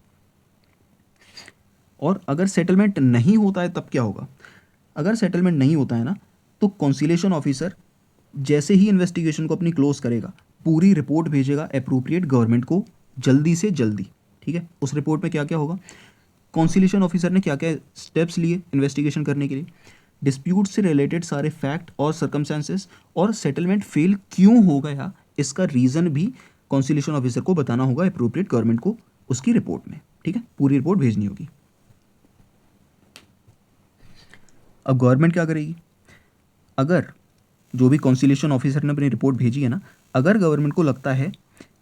और अगर सेटलमेंट नहीं होता है तब क्या होगा. अगर सेटलमेंट नहीं होता है ना तो कंसीलिएशन ऑफिसर जैसे ही इन्वेस्टिगेशन को अपनी क्लोज करेगा पूरी रिपोर्ट भेजेगा अप्रोप्रिएट गवर्नमेंट को जल्दी से जल्दी, ठीक है. उस रिपोर्ट में क्या क्या होगा, कंसीलिएशन ऑफिसर ने क्या क्या स्टेप्स लिए इन्वेस्टिगेशन करने के लिए, डिस्प्यूट से रिलेटेड सारे फैक्ट और सर्कमस्टेंसेस, और सेटलमेंट फेल क्यों हो गया इसका रीज़न भी कंसीलिएशन ऑफिसर को बताना होगा अप्रोप्रिएट गवर्नमेंट को उसकी रिपोर्ट में, ठीक है. पूरी रिपोर्ट भेजनी होगी. अब गवर्नमेंट क्या करेगी, अगर जो भी कंसीलिएशन ऑफिसर ने अपनी रिपोर्ट भेजी है ना, अगर गवर्नमेंट को लगता है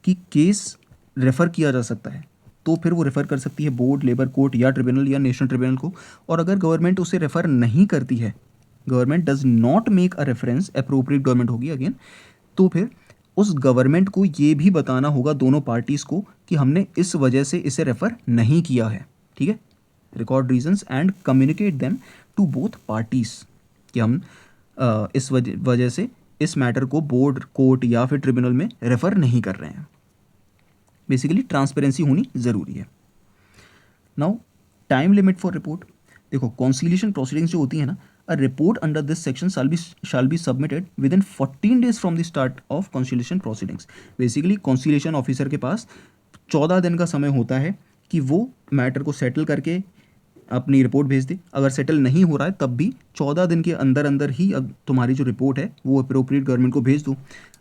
कि केस रेफ़र किया जा सकता है तो फिर वो रेफ़र कर सकती है बोर्ड, लेबर कोर्ट या ट्रिब्यूनल या नेशनल ट्रिब्यूनल को। और अगर गवर्नमेंट उसे रेफ़र नहीं करती है, government does not make a reference, appropriate government होगी अगेन, तो फिर उस गवर्नमेंट को ये भी बताना होगा दोनों पार्टीज़ को कि हमने इस वजह से इसे रेफ़र नहीं किया है। ठीक है, record reasons and communicate them to both parties कि हम इस वजह से इस मैटर को बोर्ड, कोर्ट या फिर ट्रिब्यूनल में रेफ़र नहीं कर रहे हैं। बेसिकली ट्रांसपेरेंसी होनी ज़रूरी है। Now time limit for report, देखो कॉन्सिलिएशन प्रोसीडिंग्स जो होती है ना, a report under this section shall be submitted within 14 days from the start of conciliation proceedings। Basically conciliation officer के पास 14 दिन का समय होता है कि वो मैटर को सेटल करके अपनी रिपोर्ट भेज दे। अगर सेटल नहीं हो रहा है तब भी 14 दिन के अंदर अंदर ही अब तुम्हारी जो रिपोर्ट है वो अप्रोप्रिएट गवर्नमेंट को भेज दो।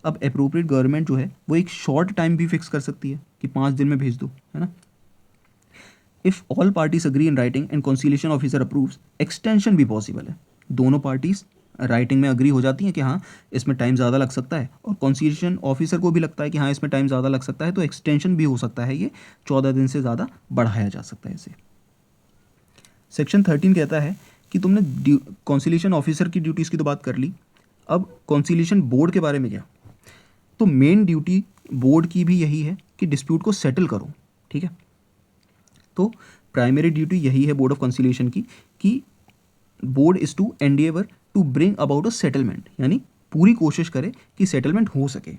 अब अप्रोप्रिएट गवर्नमेंट जो है वो एक शॉर्ट टाइम भी फिक्स कर सकती है कि 5 दिन में भेज दो, है ना। If all parties agree in writing and conciliation officer approves, extension भी पॉसिबल है। दोनों पार्टीज राइटिंग में अग्री हो जाती हैं कि हाँ इसमें टाइम ज़्यादा लग सकता है, और कॉन्सिलिएशन ऑफिसर को भी लगता है कि हाँ इसमें टाइम ज़्यादा लग सकता है, तो एक्सटेंशन भी हो सकता है, ये 14 दिन से ज़्यादा बढ़ाया जा सकता है इसे। सेक्शन 13 कहता है कि तुमने कॉन्सिलिएशन ऑफिसर की ड्यूटीज़ की तो बात कर ली, अब कॉन्सिलिएशन बोर्ड के बारे में क्या। तो मेन ड्यूटी बोर्ड की भी यही है कि डिस्प्यूट को सेटल करो। ठीक है, तो प्राइमरी ड्यूटी यही है बोर्ड ऑफ कॉन्सिलिएशन की कि board is to endeavour to bring about a settlement, यानी पूरी कोशिश करे कि सेटलमेंट हो सके।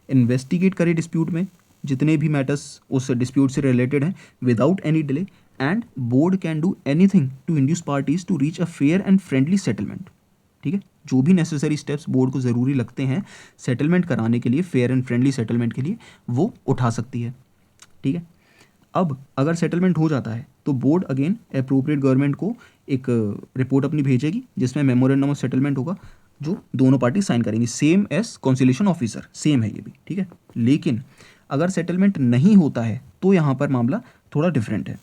इन्वेस्टिगेट करे डिस्प्यूट में जितने भी मैटर्स उस डिस्प्यूट से रिलेटेड हैं without any delay, and board can do anything to induce parties to reach a fair and friendly settlement. ठीक है, जो भी नेसेसरी स्टेप्स बोर्ड को ज़रूरी लगते हैं सेटलमेंट कराने के लिए, फेयर एंड फ्रेंडली सेटलमेंट के लिए, वो उठा सकती है। ठीक है, अब अगर सेटलमेंट हो जाता है तो बोर्ड अगेन अप्रोप्रिएट गवर्नमेंट को एक रिपोर्ट अपनी भेजेगी जिसमें मेमोरेंडम ऑफ सेटलमेंट होगा जो दोनों पार्टी साइन करेंगी, same as conciliation officer, same है ये भी। ठीक है, लेकिन अगर सेटलमेंट नहीं होता है तो यहाँ पर मामला थोड़ा डिफरेंट है।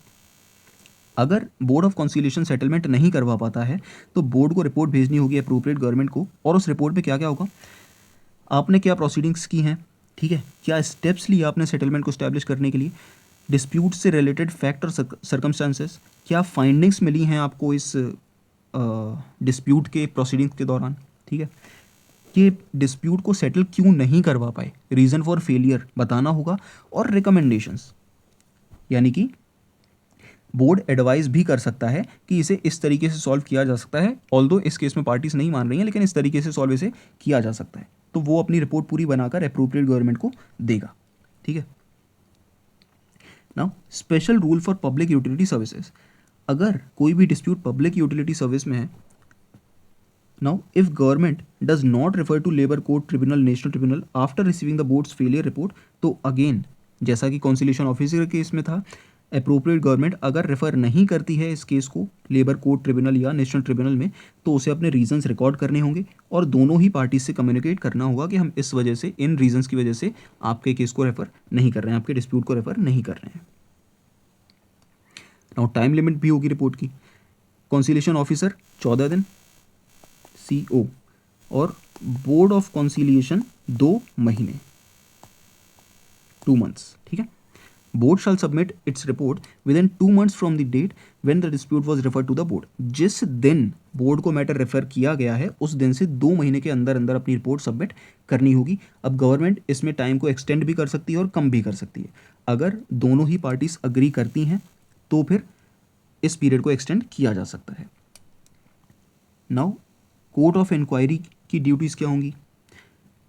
अगर बोर्ड ऑफ कॉन्सिलिएशन सेटलमेंट नहीं करवा पाता है तो बोर्ड को रिपोर्ट भेजनी होगी अप्रोप्रिएट गवर्नमेंट को, और उस रिपोर्ट में क्या क्या होगा, आपने क्या प्रोसीडिंग्स की हैं, ठीक है, क्या स्टेप्स लिए आपने सेटलमेंट को स्टैब्लिश करने के लिए, डिस्प्यूट से रिलेटेड फैक्ट और सर्कमस्टांसेस, क्या फाइंडिंग्स मिली हैं आपको इस डिस्प्यूट के प्रोसीडिंग्स के दौरान। ठीक है, कि डिस्प्यूट को सेटल क्यों नहीं करवा पाए, रीज़न फॉर फेलियर बताना होगा, और रिकमेंडेशंस, यानी कि बोर्ड एडवाइस भी कर सकता है कि इसे इस तरीके से सॉल्व किया जा सकता है, ऑल्दो इस केस में पार्टीज नहीं मान रही हैं लेकिन इस तरीके से सॉल्व इसे किया जा सकता है, तो वो अपनी रिपोर्ट पूरी बनाकर अप्रोप्रिएट गवर्नमेंट को देगा। ठीक है, now special rule for public utility services, अगर कोई भी डिस्प्यूट पब्लिक यूटिलिटी सर्विस में है, now if government does not refer to labour court, tribunal, national tribunal after receiving the board's failure report, तो अगेन जैसा कि कॉन्सिलिएशन ऑफिसर के case में था, अप्रोप्रिएट गवर्नमेंट अगर रेफर नहीं करती है इस केस को लेबर कोर्ट, ट्रिब्यूनल या नेशनल ट्रिब्यूनल में, तो उसे अपने रीजंस रिकॉर्ड करने होंगे और दोनों ही पार्टी से कम्युनिकेट करना होगा कि हम इस वजह से, इन रीजंस की वजह से आपके केस को रेफर नहीं कर रहे हैं, आपके डिस्प्यूट को रेफर नहीं कर रहे हैं। नाउ टाइम लिमिट भी होगी रिपोर्ट की, कॉन्सिलिएशन ऑफिसर 14 दिन, CO और बोर्ड ऑफ कॉन्सिलिएशन 2 महीने, 2 months। ठीक है, board shall submit its report within 2 months from the date when the dispute was referred to the board. जिस दिन बोर्ड को मैटर रेफर किया गया है उस दिन से 2 महीने के अंदर अंदर अपनी रिपोर्ट सबमिट करनी होगी। अब गवर्नमेंट इसमें टाइम को एक्सटेंड भी कर सकती है और कम भी कर सकती है। अगर दोनों ही पार्टीज अग्री करती हैं तो फिर इस पीरियड को एक्सटेंड किया जा सकता है। नाउ कोर्ट ऑफ इंक्वायरी की ड्यूटीज़ क्या होंगी।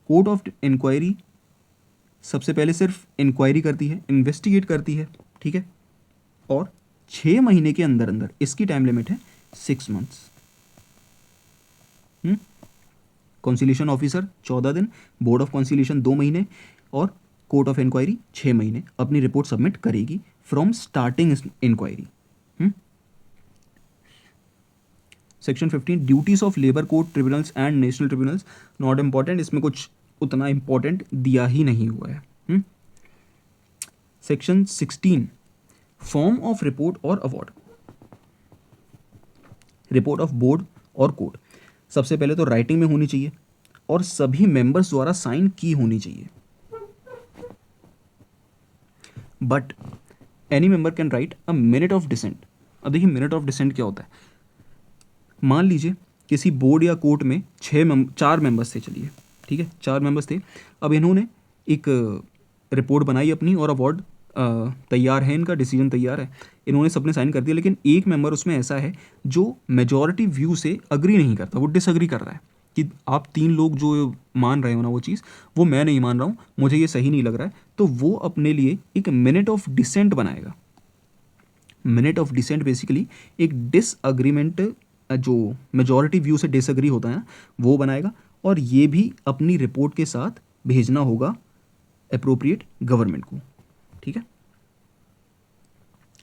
कोर्ट ऑफ इंक्वायरी सबसे पहले सिर्फ इंक्वायरी करती है, इन्वेस्टिगेट करती है। ठीक है, और 6 महीने के अंदर अंदर, इसकी टाइम लिमिट है 6 months। कॉन्सिलिएशन ऑफिसर 14 दिन, बोर्ड ऑफ कॉन्सिलिएशन 2 महीने और कोर्ट ऑफ इंक्वायरी 6 महीने अपनी रिपोर्ट सबमिट करेगी from starting inquiry. Section 15 duties of labour court, tribunals and national tribunals, not important, इसमें कुछ उतना इंपॉर्टेंट दिया ही नहीं हुआ है। सेक्शन 16 फॉर्म ऑफ रिपोर्ट और अवार्ड, रिपोर्ट ऑफ बोर्ड और कोर्ट सबसे पहले तो राइटिंग में होनी चाहिए और सभी मेंबर्स द्वारा साइन की होनी चाहिए। But any member can write a minute of dissent. अब देखिए मिनट ऑफ डिसेंट क्या होता है। मान लीजिए किसी बोर्ड या कोर्ट में 4 मेंबर्स थे, चलिए ठीक है 4 मेंबर्स थे। अब इन्होंने एक रिपोर्ट बनाई अपनी और अवार्ड तैयार है, इनका डिसीजन तैयार है, इन्होंने सबने साइन कर दिया, लेकिन एक मेंबर उसमें ऐसा है जो मेजॉरिटी व्यू से अग्री नहीं करता, वो डिसअग्री कर रहा है कि आप 3 लोग जो मान रहे हो ना वो चीज़, वो मैं नहीं मान रहा हूँ, मुझे ये सही नहीं लग रहा है, तो वो अपने लिए एक मिनट ऑफ डिसेंट बनाएगा। मिनट ऑफ डिसेंट बेसिकली एक डिसअग्रीमेंट, जो मेजॉरिटी व्यू से डिसअग्री होता है ना, वो बनाएगा, और ये भी अपनी रिपोर्ट के साथ भेजना होगा अप्रोप्रिएट गवर्नमेंट को। ठीक है।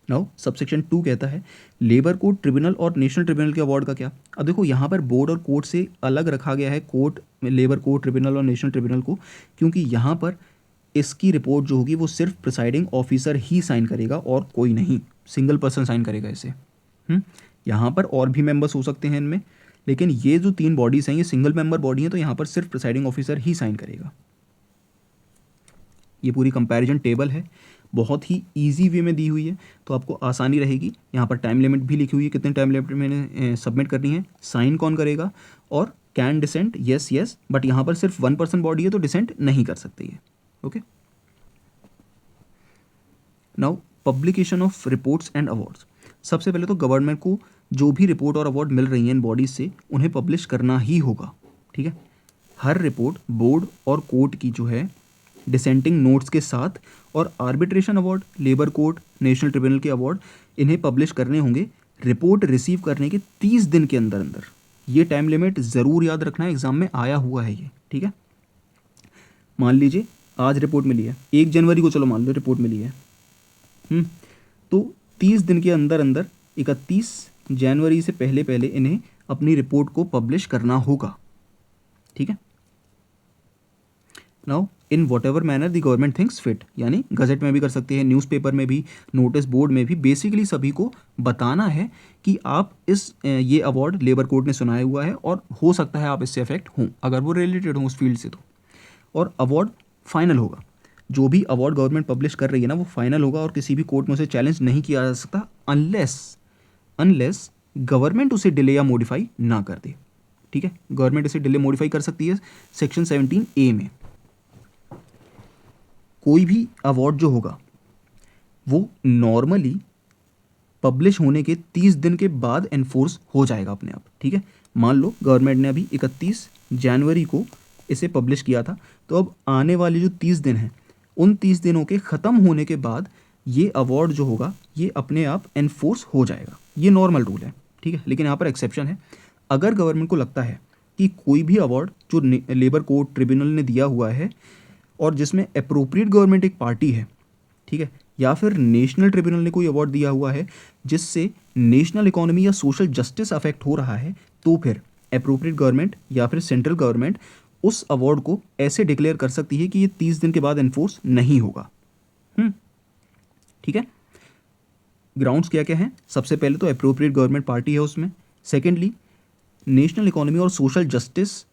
नाउ सबसेक्शन 2 कहता है लेबर कोर्ट, ट्रिब्यूनल और नेशनल ट्रिब्यूनल के अवार्ड का क्या। अब देखो यहाँ पर बोर्ड और कोर्ट से अलग रखा गया है कोर्ट, लेबर कोर्ट, ट्रिब्यूनल और नेशनल ट्रिब्यूनल को, क्योंकि यहाँ पर इसकी रिपोर्ट जो होगी वो सिर्फ प्रिसाइडिंग ऑफिसर ही साइन करेगा और कोई नहीं, सिंगल पर्सन साइन करेगा इसे। यहाँ पर और भी मेंबर्स हो सकते हैं इनमें, लेकिन ये जो 3 बॉडीज़ हैं ये सिंगल मेंबर बॉडी हैं, तो यहाँ पर सिर्फ प्रिसाइडिंग ऑफिसर ही साइन करेगा। ये पूरी कंपैरिजन टेबल है, बहुत ही इजी वे में दी हुई है, तो आपको आसानी रहेगी। यहाँ पर टाइम लिमिट भी लिखी हुई है, कितने टाइम लिमिट मैंने सबमिट करनी है, साइन कौन करेगा, और can dissent, yes yes, but यहाँ पर सिर्फ 1 पर्सन बॉडी है तो डिसेंट नहीं कर सकते ये। Okay. Now publication of reports and awards. सबसे पहले तो गवर्नमेंट को जो भी रिपोर्ट और अवार्ड मिल रही हैं इन बॉडीज से उन्हें पब्लिश करना ही होगा। ठीक है। हर रिपोर्ट बोर्ड और कोर्ट की जो है डिसेंटिंग नोट्स के साथ, और arbitration award, labour court, national tribunal के अवार्ड, इन्हें पब्लिश करने होंगे रिपोर्ट रिसीव करने के 30 दिन के अंदर अंदर। ये टाइम लिमिट ज़रूर याद रखना है, एग्जाम में आया हुआ है ये। ठीक है। मान लीजिए आज रिपोर्ट मिली है, 1 जनवरी को चलो मान लो रिपोर्ट मिली है, तो 30 दिन के अंदर अंदर 31 जनवरी से पहले पहले इन्हें अपनी रिपोर्ट को पब्लिश करना होगा। ठीक है। Now in what ever manner the government thinks fit, यानी गजट में भी कर सकते हैं, न्यूज़पेपर में भी, नोटिस बोर्ड में भी, बेसिकली सभी को बताना है कि आप ये अवार्ड लेबर कोर्ट ने सुनाया हुआ है और हो सकता है आप इससे अफेक्ट हों अगर वो रिलेटेड हों उस फील्ड से तो। और अवार्ड फाइनल होगा, जो भी अवार्ड गवर्नमेंट पब्लिश कर रही है ना वो फाइनल होगा और किसी भी कोर्ट में उसे चैलेंज नहीं किया जा सकता अनलेस गवर्नमेंट उसे डिले या मॉडिफाई ना कर दे। ठीक है। गवर्नमेंट इसे डिले मॉडिफाई कर सकती है सेक्शन 17A में। कोई भी अवार्ड जो होगा वो नॉर्मली पब्लिश होने के 30 दिन के बाद एनफोर्स हो जाएगा अपने आप। ठीक है। मान लो गवर्नमेंट ने अभी 31 जनवरी को इसे पब्लिश किया था, तो अब आने वाले जो 30 दिन हैं उन 30 दिनों के ख़त्म होने के बाद ये अवार्ड जो होगा ये अपने आप एनफोर्स हो जाएगा। ये नॉर्मल रूल है। ठीक है। लेकिन यहाँ पर एक्सेप्शन है, अगर गवर्नमेंट को लगता है कि कोई भी अवार्ड जो लेबर कोर्ट, ट्रिब्यूनल ने दिया हुआ है और जिसमें अप्रोप्रिएट गवर्नमेंट एक पार्टी है, ठीक है, या फिर नेशनल ट्रिब्यूनल ने कोई अवार्ड दिया हुआ है जिससे नेशनल इकोनॉमी या सोशल जस्टिस अफेक्ट हो रहा है, तो फिर अप्रोप्रिएट गवर्नमेंट या फिर सेंट्रल गवर्नमेंट उस अवार्ड को ऐसे डिक्लेयर कर सकती है कि ये 30 दिन के बाद एनफोर्स नहीं होगा। ठीक है। ग्राउंड्स क्या क्या हैं? सबसे पहले तो अप्रोप्रिएट गवर्नमेंट पार्टी है उसमें, सेकेंडली नेशनल इकोनॉमी और सोशल जस्टिस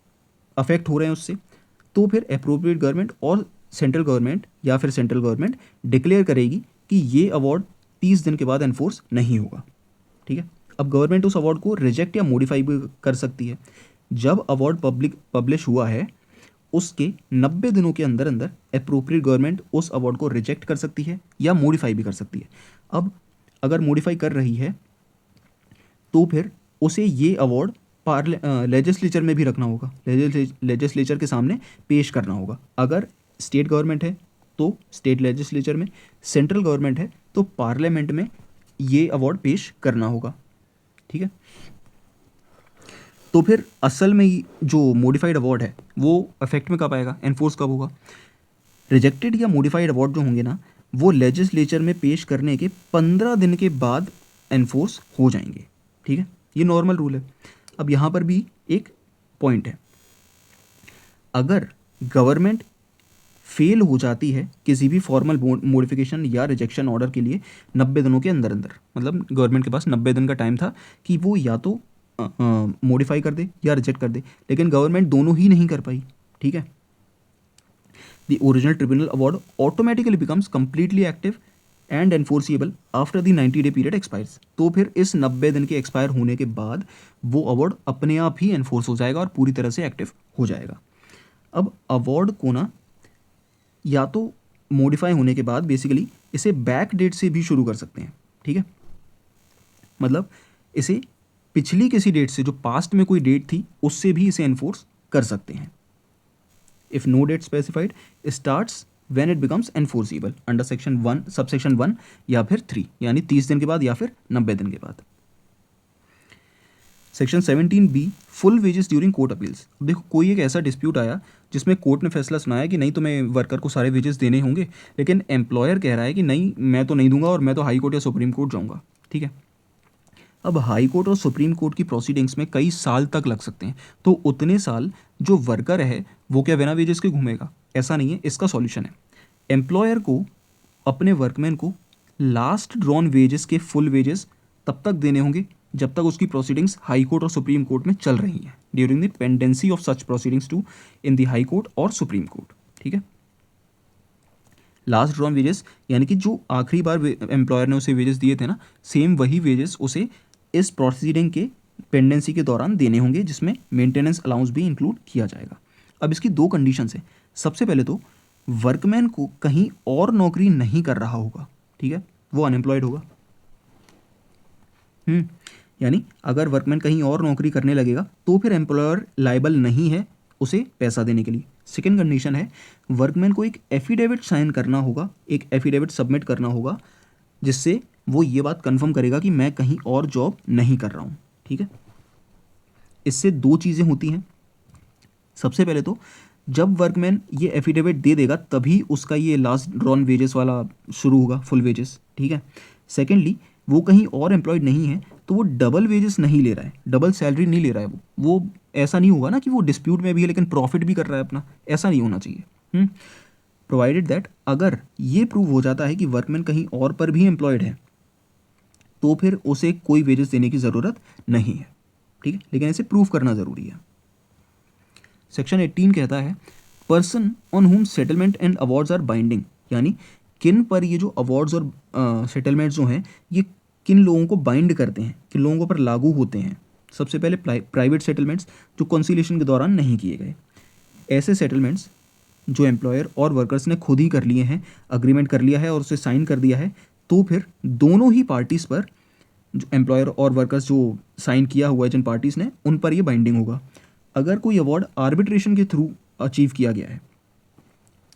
अफेक्ट हो रहे हैं उससे, तो फिर अप्रोप्रिएट गवर्नमेंट और सेंट्रल गवर्नमेंट या फिर सेंट्रल गवर्नमेंट डिक्लेयर करेगी कि ये अवार्ड 30 दिन के बाद एनफोर्स नहीं होगा। ठीक है। अब गवर्नमेंट उस अवार्ड को रिजेक्ट या मॉडिफाई भी कर सकती है। जब अवार्ड पब्लिश हुआ है उसके 90 दिनों के अंदर अंदर अप्रोप्रिएट गवर्नमेंट उस अवार्ड को रिजेक्ट कर सकती है या मॉडिफाई भी कर सकती है। अब अगर मॉडिफाई कर रही है तो फिर उसे ये अवार्ड लेजिस्लेचर में भी रखना होगा, लेजिस्लेचर के सामने पेश करना होगा। अगर स्टेट गवर्नमेंट है तो स्टेट लेजिस्लेचर में, सेंट्रल गवर्नमेंट है तो पार्लियामेंट में ये अवार्ड पेश करना होगा। ठीक है। तो फिर असल में जो मॉडिफाइड अवार्ड है वो अफेक्ट में कब आएगा, एनफोर्स कब होगा? रिजेक्टेड या मॉडिफाइड अवार्ड जो होंगे ना वो लेजिस्लेचर में पेश करने के 15 दिन के बाद एनफोर्स हो जाएंगे। ठीक है। ये नॉर्मल रूल है। अब यहाँ पर भी एक पॉइंट है, अगर गवर्नमेंट फेल हो जाती है किसी भी फॉर्मल मॉडिफिकेशन या रिजेक्शन ऑर्डर के लिए 90 दिनों के अंदर अंदर, मतलब गवर्नमेंट के पास 90 दिन का टाइम था कि वो या तो मॉडिफाई कर दे या रिजेक्ट कर दे, लेकिन गवर्नमेंट दोनों ही नहीं कर पाई। ठीक है। The original tribunal award automatically becomes completely active and enforceable after the 90 day period expires. तो फिर इस 90 दिन के एक्सपायर होने के बाद वो अवार्ड अपने आप ही एनफोर्स हो जाएगा और पूरी तरह से एक्टिव हो जाएगा। अब अवार्ड को ना या तो मॉडिफाई होने के बाद बेसिकली इसे बैक डेट से भी शुरू कर सकते हैं, ठीक है। मतलब इसे पिछली किसी डेट से, जो पास्ट में कोई डेट थी, उससे भी इसे एनफोर्स कर सकते हैं। If no date specified starts when it becomes enforceable under section 1 subsection 1 या फिर 3, यानी 30 दिन के बाद या फिर 90 दिन के बाद। Section 17B full wages during court appeals. अब देखो, कोई एक ऐसा डिस्प्यूट आया जिसमें कोर्ट ने फैसला सुनाया कि नहीं, तुम्हें वर्कर को सारे वेजेस देने होंगे, लेकिन एम्प्लॉयर कह रहा है कि नहीं, मैं तो नहीं दूंगा और मैं तो हाई कोर्ट या सुप्रीम कोर्ट जाऊंगा, ठीक है। अब हाई कोर्ट और सुप्रीम कोर्ट की प्रोसीडिंग्स में कई साल तक लग सकते हैं, तो उतने साल जो वर्कर है वो क्या बिना वेजेस के घूमेगा? ऐसा नहीं है। इसका सॉल्यूशन है, एम्प्लॉयर को अपने वर्कमैन को लास्ट ड्रॉन वेजेस के फुल वेजेस तब तक देने होंगे जब तक उसकी प्रोसीडिंग्स हाई कोर्ट और सुप्रीम कोर्ट में चल रही हैं, during the pendency of such proceedings to in the high court और सुप्रीम कोर्ट, ठीक है। लास्ट ड्रॉन वेजेस यानी कि जो आखिरी बार एम्प्लॉयर ने उसे वेजेस दिए थे ना, सेम वही वेजेस उसे इस प्रोसीडिंग के पेंडेंसी के दौरान देने होंगे, जिसमें मेंटेनेंस अलाउंस भी इंक्लूड किया जाएगा। अब इसकी दो कंडीशंस है। सबसे पहले तो वर्कमैन को कहीं और नौकरी नहीं कर रहा होगा, ठीक है, वो अनएम्प्लॉयड होगा। यानी अगर वर्कमैन कहीं और नौकरी करने लगेगा तो फिर एम्प्लॉयर लायबल नहीं है उसे पैसा देने के लिए। सेकेंड कंडीशन है, वर्कमैन को एक एफिडेविट साइन करना होगा, एक एफिडेविट सबमिट करना होगा, जिससे वो ये बात कंफर्म करेगा कि मैं कहीं और जॉब नहीं कर रहा हूँ, ठीक है। इससे दो चीज़ें होती हैं। सबसे पहले तो जब वर्कमैन ये एफिडेविट दे देगा तभी उसका ये लास्ट ड्रॉन वेजेस वाला शुरू होगा, फुल वेजेस, ठीक है। सेकेंडली, वो कहीं और एम्प्लॉयड नहीं है तो वो डबल वेजेस नहीं ले रहा है, डबल सैलरी नहीं ले रहा है। वो ऐसा नहीं होगा ना कि वो डिस्प्यूट में भी है लेकिन प्रॉफिट भी कर रहा है अपना, ऐसा नहीं होना चाहिए। प्रोवाइडेड दैट अगर ये प्रूव हो जाता है कि वर्कमैन कहीं और पर भी एम्प्लॉयड है तो फिर उसे कोई वेजेस देने की ज़रूरत नहीं है, ठीक है, लेकिन इसे प्रूव करना ज़रूरी है। सेक्शन 18 कहता है person on whom settlement and awards are binding, यानी किन पर ये जो अवार्ड्स और सेटलमेंट्स जो हैं ये किन लोगों को बाइंड करते हैं, किन लोगों पर लागू होते हैं। सबसे पहले प्राइवेट सेटलमेंट्स जो कंसीलिएशन के दौरान नहीं किए गए। ऐसे सेटलमेंट्स जो एम्प्लॉयर और वर्कर्स ने खुद ही कर लिए हैं, अग्रीमेंट कर लिया है और उसे साइन कर दिया है, तो फिर दोनों ही पार्टीज़ पर, जो एम्प्लॉयर और वर्कर्स जो साइन किया हुआ है जिन पार्टीज़ ने, उन पर ये बाइंडिंग होगा। अगर कोई अवार्ड आर्बिट्रेशन के थ्रू अचीव किया गया है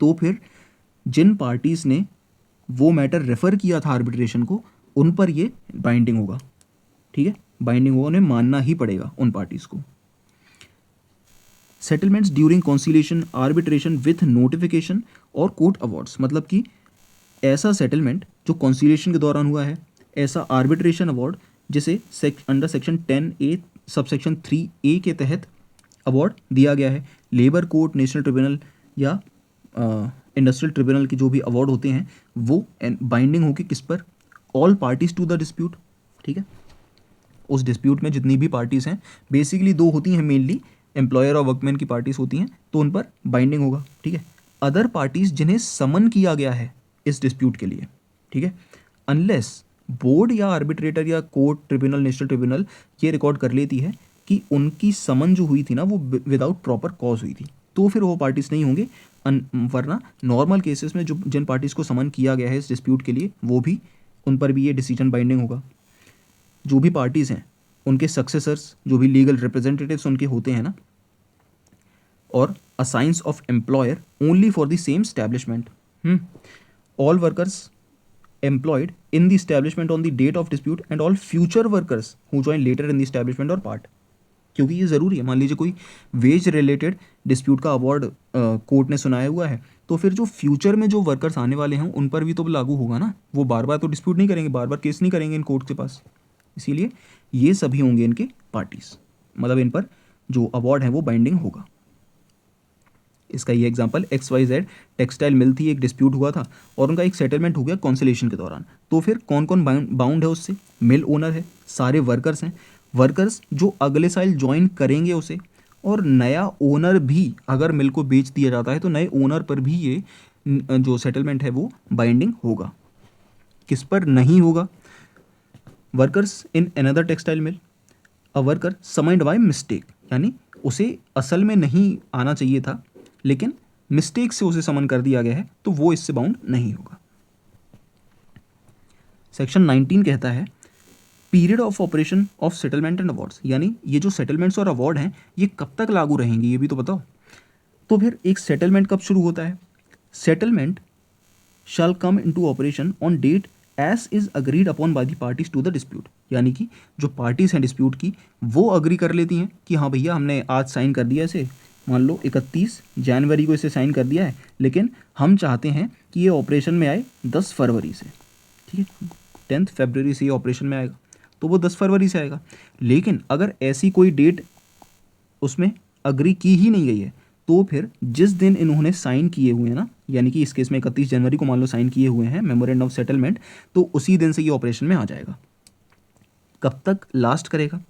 तो फिर जिन पार्टीज़ ने वो मैटर रेफ़र किया था आर्बिट्रेशन को, उन पर ये बाइंडिंग होगा, ठीक है, बाइंडिंग होगा, उन्हें मानना ही पड़ेगा उन पार्टीज़ को। Settlements during conciliation, arbitration with notification और कोर्ट अवार्ड्स, मतलब कि ऐसा सेटलमेंट जो कॉन्सिलिएशन के दौरान हुआ है, ऐसा आर्बिट्रेशन अवार्ड जिसे under section 10A subsection 3A के तहत अवार्ड दिया गया है। लेबर कोर्ट, नेशनल ट्रिब्यूनल या इंडस्ट्रियल ट्रिब्यूनल के जो भी अवार्ड होते हैं वो बाइंडिंग होगी किस पर? All parties to the dispute, ठीक है। उस डिस्प्यूट में जितनी भी पार्टीज़ हैं, बेसिकली दो होती हैं मेनली, एम्प्लॉयर और वर्कमैन की पार्टीज़ होती हैं, तो उन पर बाइंडिंग होगा, ठीक है। अदर पार्टीज़ जिन्हें समन किया गया है इस डिस्प्यूट के लिए, ठीक है, अनलेस बोर्ड या आर्बिट्रेटर या कोर्ट, ट्रिब्यूनल, नेशनल ट्रिब्यूनल ये रिकॉर्ड कर लेती है कि उनकी समन जो हुई थी ना वो विदाउट प्रॉपर कॉज हुई थी, तो फिर वो पार्टीज़ नहीं होंगे। वरना नॉर्मल केसेस में जो जिन पार्टीज़ को समन किया गया है इस डिस्प्यूट के लिए, वो भी, उन पर भी ये डिसीजन बाइंडिंग होगा। जो भी पार्टीज़ हैं उनके सक्सेसर्स, जो भी लीगल रिप्रेजेंटेटिव्स उनके होते हैं ना, और assigns of employer only for the same establishment. All workers employed in the establishment on the date of dispute and all future workers who join later in the establishment or part, क्योंकि ये ज़रूरी है। मान लीजिए कोई veg related dispute का award court ने सुनाया हुआ है, तो फिर जो फ्यूचर में जो वर्कर्स आने वाले हैं उन पर भी तो लागू होगा ना, वो बार बार तो डिस्प्यूट नहीं करेंगे, बार बार केस नहीं करेंगे इन कोर्ट के पास, इसीलिए ये सभी होंगे इनके पार्टीज़, मतलब इन पर जो अवार्ड है वो बाइंडिंग होगा। इसका ये एग्जांपल XYZ टेक्सटाइल मिल थी, एक डिस्प्यूट हुआ था और उनका एक सेटलमेंट हो गया कॉन्सिलेशन के दौरान, तो फिर कौन कौन बाउंड है उससे? मिल ओनर है, सारे वर्कर्स हैं, वर्कर्स जो अगले साल ज्वाइन करेंगे उसे, और नया ओनर भी अगर मिल को बेच दिया जाता है तो नए ओनर पर भी ये जो सेटलमेंट है वो बाइंडिंग होगा। किस पर नहीं होगा? Workers in another textile mill, a worker summoned by mistake, यानी उसे असल में नहीं आना चाहिए था लेकिन मिस्टेक से उसे समन कर दिया गया है, तो वो इससे बाउंड नहीं होगा। सेक्शन 19 कहता है period of operation of settlement and awards, यानी ये जो सेटलमेंट्स और अवार्ड हैं ये कब तक लागू रहेंगे ये भी तो बताओ। तो फिर एक सेटलमेंट कब शुरू होता है? Settlement shall come into operation on date as is agreed upon by the parties to the dispute, यानी कि जो पार्टीज हैं डिस्प्यूट की वो अग्री कर लेती हैं कि हाँ भैया हमने आज साइन कर दिया इसे, मान लो 31 जनवरी को इसे साइन कर दिया है, लेकिन हम चाहते हैं कि ये ऑपरेशन में आए 10 फरवरी से, ठीक है, 10 फरवरी से ये ऑपरेशन में आएगा, तो वो 10 फरवरी से आएगा। लेकिन अगर ऐसी कोई डेट उसमें अग्री की ही नहीं गई है, तो फिर जिस दिन इन्होंने साइन किए हुए हैं ना, यानी कि इस केस में 31 जनवरी को मान लो साइन किए हुए हैं मेमोरेंडम ऑफ सेटलमेंट, तो उसी दिन से ये ऑपरेशन में आ जाएगा। कब तक लास्ट करेगा?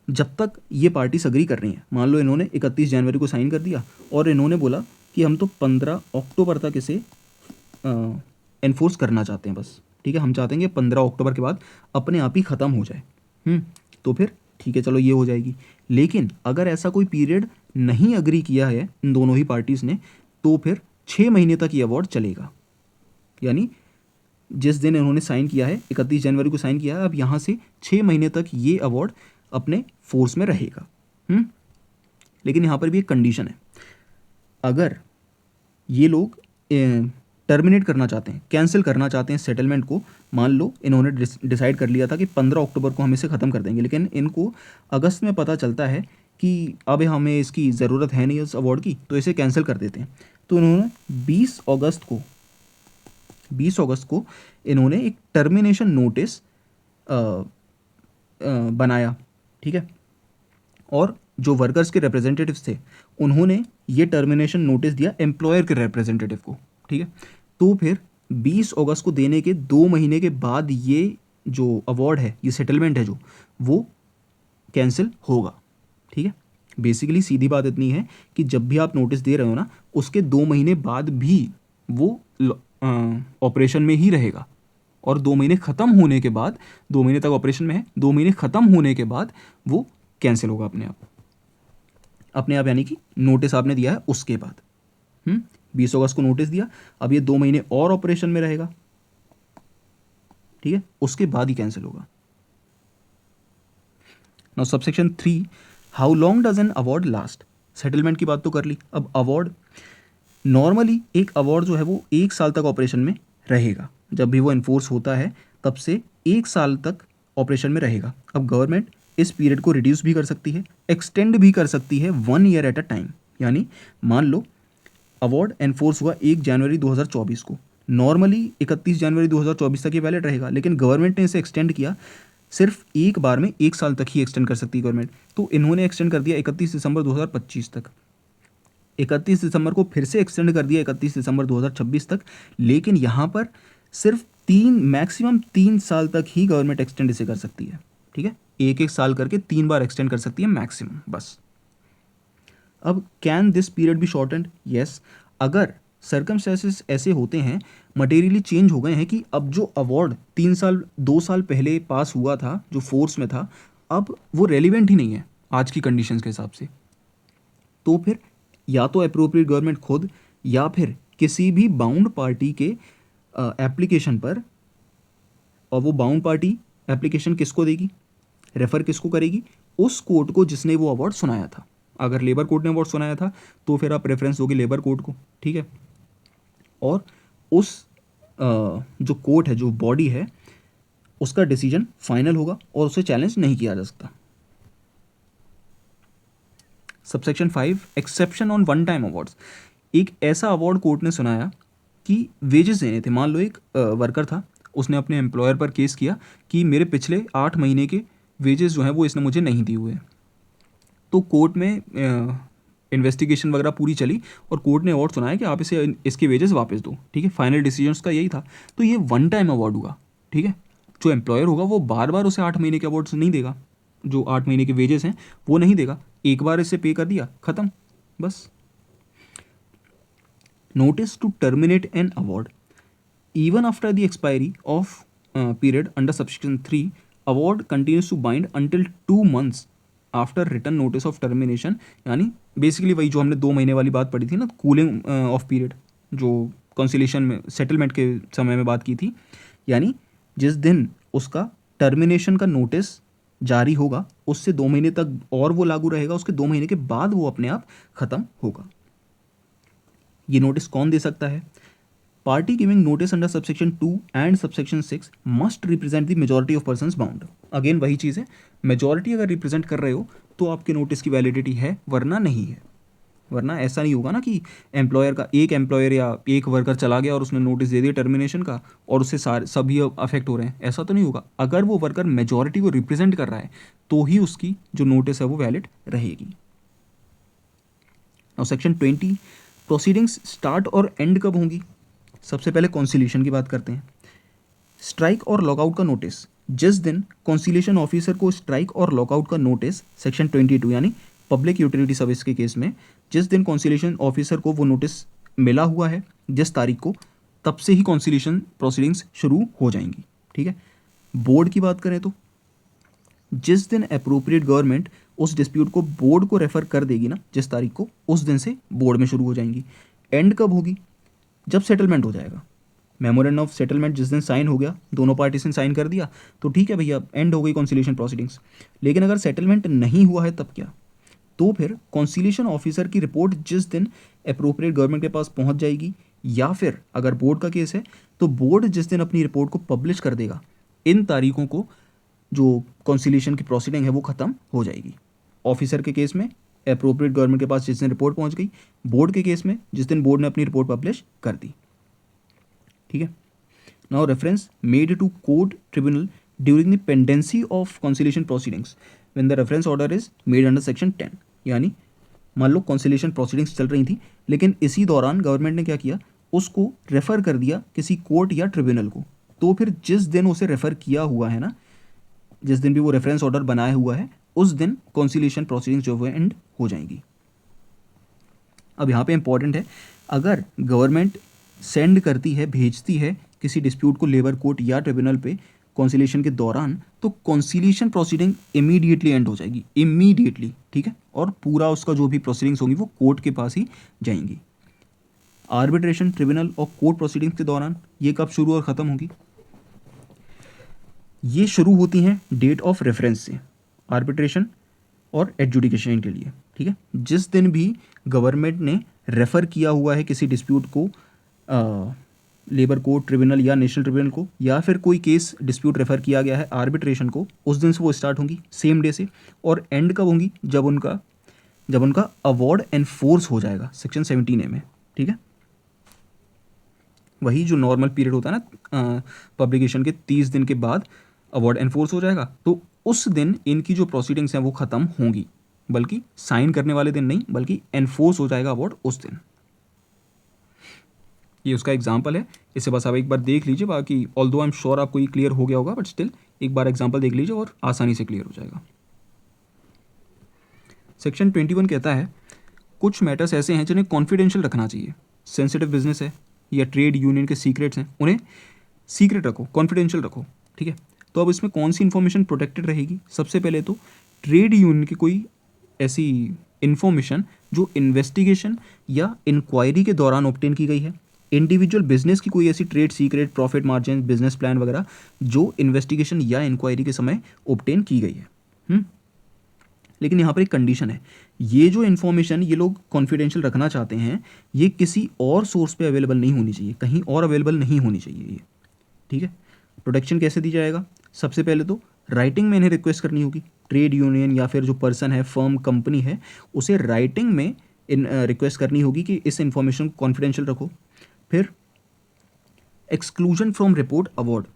जब तक ये पार्टीज अग्री कर रही हैं। मान लो इन्होंने 31 जनवरी को साइन कर दिया और इन्होंने बोला कि हम तो 15 अक्टूबर तक इसे एनफोर्स करना चाहते हैं बस, ठीक है, हम चाहते हैं कि 15 अक्टूबर के बाद अपने आप ही ख़त्म हो जाए। तो फिर ठीक है, चलो ये हो जाएगी। लेकिन अगर ऐसा कोई पीरियड नहीं अग्री किया है इन दोनों ही पार्टीज़ ने, तो फिर 6 महीने तक ये अवार्ड चलेगा। यानी जिस दिन इन्होंने साइन किया है 31 जनवरी को साइन किया है, अब यहाँ से 6 महीने तक ये अवार्ड अपने फोर्स में रहेगा। लेकिन यहाँ पर भी एक कंडीशन है, अगर ये लोग टर्मिनेट करना चाहते हैं, कैंसिल करना चाहते हैं सेटलमेंट को, मान लो इन्होंने डिसाइड कर लिया था कि 15 अक्टूबर को हम इसे ख़त्म कर देंगे, लेकिन इनको अगस्त में पता चलता है कि अब हमें इसकी ज़रूरत है नहीं इस अवार्ड की, तो इसे कैंसिल कर देते हैं। तो इन्होंने 20 अगस्त को इन्होंने एक टर्मिनेशन नोटिस बनाया, ठीक है, और जो वर्कर्स के रिप्रेजेंटेटिव्स थे उन्होंने ये टर्मिनेशन नोटिस दिया एम्प्लॉयर के रिप्रेजेंटेटिव को, ठीक है। तो फिर 20 अगस्त को देने के 2 महीने के बाद ये जो अवार्ड है, ये सेटलमेंट है जो, वो कैंसिल होगा, ठीक है। बेसिकली सीधी बात इतनी है कि जब भी आप नोटिस दे रहे हो ना, उसके 2 महीने बाद भी वो ऑपरेशन में ही रहेगा, और 2 महीने ख़त्म होने के बाद, 2 महीने तक ऑपरेशन में है, 2 महीने ख़त्म होने के बाद वो कैंसिल होगा अपने आप, यानी कि नोटिस आपने दिया है उसके बाद। 20 अगस्त को नोटिस दिया, अब ये 2 महीने और ऑपरेशन में रहेगा, ठीक है, उसके बाद ही कैंसिल होगा। Now subsection 3, how long does an award last. Settlement की बात तो कर ली, अब अवार्ड। नॉर्मली एक अवार्ड जो है वो 1 साल तक ऑपरेशन में रहेगा, जब भी वो इन्फोर्स होता है तब से 1 साल तक ऑपरेशन में रहेगा। अब गवर्नमेंट इस पीरियड को रिड्यूस भी कर सकती है, एक्सटेंड भी कर सकती है 1 ईयर एट अ टाइम। यानी मान लो अवार्ड एनफोर्स हुआ 1 जनवरी 2024 को, नॉर्मली 31 जनवरी 2024 तक ये वैलिड रहेगा, लेकिन गवर्नमेंट ने इसे एक्सटेंड किया, सिर्फ एक बार में 1 साल तक ही एक्सटेंड कर सकती है गवर्नमेंट, तो इन्होंने एक्सटेंड कर दिया 31 दिसंबर 2025 तक। 31 दिसंबर को फिर से एक्सटेंड कर दिया 31 दिसंबर 2026 तक, लेकिन यहाँ पर सिर्फ मैक्सिमम 3 साल तक ही गवर्नमेंट एक्सटेंड इसे कर सकती है, ठीक है, 1-1 साल करके 3 बार एक्सटेंड कर सकती है मैक्सिमम, बस। अब can this period be shortened? Yes, अगर सर्कमस्टेंसेस ऐसे होते हैं, मटेरियली चेंज हो गए हैं कि अब जो अवार्ड 2 साल पहले पास हुआ था, जो फोर्स में था, अब वो रेलिवेंट ही नहीं है आज की कंडीशंस के हिसाब से, तो फिर या तो अप्रोप्रिएट गवर्नमेंट खुद या फिर किसी भी बाउंड पार्टी के एप्लीकेशन पर, और वो बाउंड पार्टी एप्लीकेशन किसको देगी, रेफर किसको करेगी, उस कोर्ट को जिसने वो अवार्ड सुनाया था। अगर लेबर कोर्ट ने अवार्ड सुनाया था तो फिर आप रेफरेंस दोगे लेबर कोर्ट को, ठीक है, और उस जो कोर्ट है, जो बॉडी है, उसका डिसीजन फाइनल होगा और उसे चैलेंज नहीं किया जा सकता। Subsection 5, exception on one time awards. एक ऐसा अवार्ड कोर्ट ने सुनाया कि वेजेस देने थे। मान लो एक वर्कर था, उसने अपने एम्प्लॉयर पर केस किया कि मेरे पिछले 8 महीने के वेजेस जो हैं वो इसने मुझे नहीं दिए हुए हैं। तो कोर्ट में इन्वेस्टिगेशन वगैरह पूरी चली और कोर्ट ने अवार्ड सुनाया कि आप इसके वेजेस वापस दो, ठीक है। फाइनल डिसीजन का यही था। तो ये वन टाइम अवार्ड हुआ, ठीक है। जो एम्प्लॉयर होगा वो बार बार उसे 8 महीने के अवार्ड्स नहीं देगा, जो 8 महीने के वेजेस हैं वो नहीं देगा, एक बार इसे पे कर दिया, ख़त्म, बस। Notice to terminate an award. even after the expiry of period under subsection 3 award continues to bind until 2 months after written notice of termination। यानी बेसिकली वही जो हमने 2 महीने वाली बात पढ़ी थी ना, कूलिंग ऑफ पीरियड, जो कंसिलेशन में सेटलमेंट के समय में बात की थी, यानी जिस दिन उसका टर्मिनेशन का नोटिस जारी होगा उससे 2 महीने तक और वो लागू रहेगा, उसके 2 महीने के बाद वो अपने आप ख़त्म होगा। ये नोटिस कौन दे सकता है? Party giving notice under subsection 2 and subsection 6 must represent the majority of persons bound. Again वही चीज़ है, मेजॉरिटी अगर रिप्रेजेंट कर रहे हो तो आपके नोटिस की वैलिडिटी है, वरना नहीं है। वरना ऐसा नहीं होगा ना कि एम्प्लॉयर का एक एम्प्लॉयर या एक वर्कर चला गया और उसने नोटिस दे दिया टर्मिनेशन का और उससे सभी अफेक्ट हो रहे हैं, ऐसा तो नहीं होगा। अगर वो वर्कर मेजॉरिटी को रिप्रेजेंट कर रहा है तो ही उसकी जो नोटिस है वो वैलिड रहेगी। और सेक्शन 20 प्रोसीडिंग्स स्टार्ट और एंड कब होंगी? सबसे पहले कॉन्सिलेशन की बात करते हैं। स्ट्राइक और लॉकआउट का नोटिस, जिस दिन कॉन्सिलेशन ऑफिसर को स्ट्राइक और लॉकआउट का नोटिस, सेक्शन 22 यानी पब्लिक यूटिलिटी सर्विस के केस में जिस दिन कॉन्सिलेशन ऑफिसर को वो नोटिस मिला हुआ है जिस तारीख को, तब से ही कॉन्सिलेशन प्रोसीडिंग्स शुरू हो जाएंगी। ठीक है। बोर्ड की बात करें तो जिस दिन अप्रोप्रिएट गवर्नमेंट उस डिस्प्यूट को बोर्ड को रेफर कर देगी ना जिस तारीख को, उस दिन से बोर्ड में शुरू हो जाएंगी। एंड कब होगी? जब सेटलमेंट हो जाएगा। मेमोरेंडम ऑफ सेटलमेंट जिस दिन साइन हो गया, दोनों पार्टीज ने साइन कर दिया, तो ठीक है भैया, एंड हो गई कॉन्सिलेशन प्रोसीडिंग्स। लेकिन अगर सेटलमेंट नहीं हुआ है तब क्या? तो फिर कॉन्सिलेशन ऑफिसर की रिपोर्ट जिस दिन अप्रोप्रिएट गवर्नमेंट के पास पहुंच जाएगी, या फिर अगर बोर्ड का केस है तो बोर्ड जिस दिन अपनी रिपोर्ट को पब्लिश कर देगा, इन तारीखों को जो कॉन्सिलेशन की प्रोसीडिंग है वो ख़त्म हो जाएगी। ऑफिसर के केस में अप्रोप्रिएट गवर्नमेंट के पास जिस दिन रिपोर्ट पहुंच गई, बोर्ड के केस में जिस दिन बोर्ड ने अपनी रिपोर्ट पब्लिश कर दी। ठीक है। Now reference made to court tribunal during the pendency of conciliation proceedings when the reference order is made under section 10। यानी मान लो कॉन्सिलेशन प्रोसीडिंग्स चल रही थी, लेकिन इसी दौरान गवर्नमेंट ने क्या किया, उसको रेफर कर दिया किसी कोर्ट या ट्रिब्यूनल को, तो फिर जिस दिन उसे रेफर किया हुआ है ना, जिस दिन भी वो रेफरेंस ऑर्डर बनाया हुआ है, उस दिन कॉन्सिलेशन प्रोसीडिंग्स जो है एंड हो जाएंगी। अब यहाँ पे इंपॉर्टेंट है, अगर गवर्नमेंट सेंड करती है, भेजती है किसी डिस्प्यूट को लेबर कोर्ट या ट्रिब्यूनल पे कॉन्सिलेशन के दौरान, तो कॉन्सिलेशन प्रोसीडिंग इमीडिएटली एंड हो जाएगी, इमीडिएटली। ठीक है। और पूरा उसका जो भी प्रोसीडिंग्स होंगी वो कोर्ट के पास ही जाएंगी। आर्बिट्रेशन, ट्रिब्यूनल और कोर्ट प्रोसीडिंग्स के दौरान ये कब शुरू और ख़त्म होगी? ये शुरू होती हैं डेट ऑफ रेफरेंस से, आर्बिट्रेशन और एडजुडिकेशन के लिए। ठीक है। जिस दिन भी गवर्नमेंट ने रेफ़र किया हुआ है किसी डिस्प्यूट को लेबर कोर्ट, ट्रिब्यूनल या नेशनल ट्रिब्यूनल को, या फिर कोई केस डिस्प्यूट रेफ़र किया गया है आर्बिट्रेशन को, उस दिन से वो स्टार्ट होंगी सेम डे से। और एंड कब होंगी? जब उनका अवार्ड एनफोर्स हो जाएगा, सेक्शन 17A में। ठीक है। वही जो नॉर्मल पीरियड होता है ना पब्लिकेशन के 30 दिन के बाद अवार्ड एनफोर्स हो जाएगा, तो उस दिन इनकी जो प्रोसीडिंग्स हैं वो ख़त्म होंगी, बल्कि साइन करने वाले दिन नहीं, बल्कि एनफोर्स हो जाएगा अवार्ड उस दिन। ये उसका एग्जाम्पल है, इसे बस आप एक बार देख लीजिए। बाकी ऑल्दो आई एम श्योर आपको ये क्लियर हो गया होगा, बट स्टिल एक बार एग्जाम्पल देख लीजिए और आसानी से क्लियर हो जाएगा। सेक्शन 21 कहता है कुछ मैटर्स ऐसे हैं जिन्हें कॉन्फिडेंशियल रखना चाहिए। सेंसिटिव बिजनेस है या ट्रेड यूनियन के सीक्रेट्स हैं, उन्हें सीक्रेट रखो, कॉन्फिडेंशियल रखो। ठीक है। तो अब इसमें कौन सी इन्फॉर्मेशन प्रोटेक्टेड रहेगी? सबसे पहले तो ट्रेड यूनियन की कोई ऐसी इन्फॉर्मेशन जो इन्वेस्टिगेशन या इंक्वायरी के दौरान ऑब्टेन की गई है। इंडिविजुअल बिजनेस की कोई ऐसी trade secret, profit margin, business plan वगैरह जो इन्वेस्टिगेशन या इंक्वायरी के समय ऑब्टेन की गई है। लेकिन यहाँ पर एक कंडीशन है, ये जो इन्फॉर्मेशन ये लोग कॉन्फिडेंशियल रखना चाहते हैं, ये किसी और सोर्स पे अवेलेबल नहीं होनी चाहिए, कहीं और अवेलेबल नहीं होनी चाहिए ये। ठीक है। प्रोटेक्शन कैसे दी जाएगा? सबसे पहले तो राइटिंग में इन्हें रिक्वेस्ट करनी होगी। ट्रेड यूनियन या फिर जो पर्सन है, फर्म, कंपनी है, उसे राइटिंग में रिक्वेस्ट करनी होगी कि इस इंफॉर्मेशन को कॉन्फिडेंशियल रखो। फिर exclusion from report award,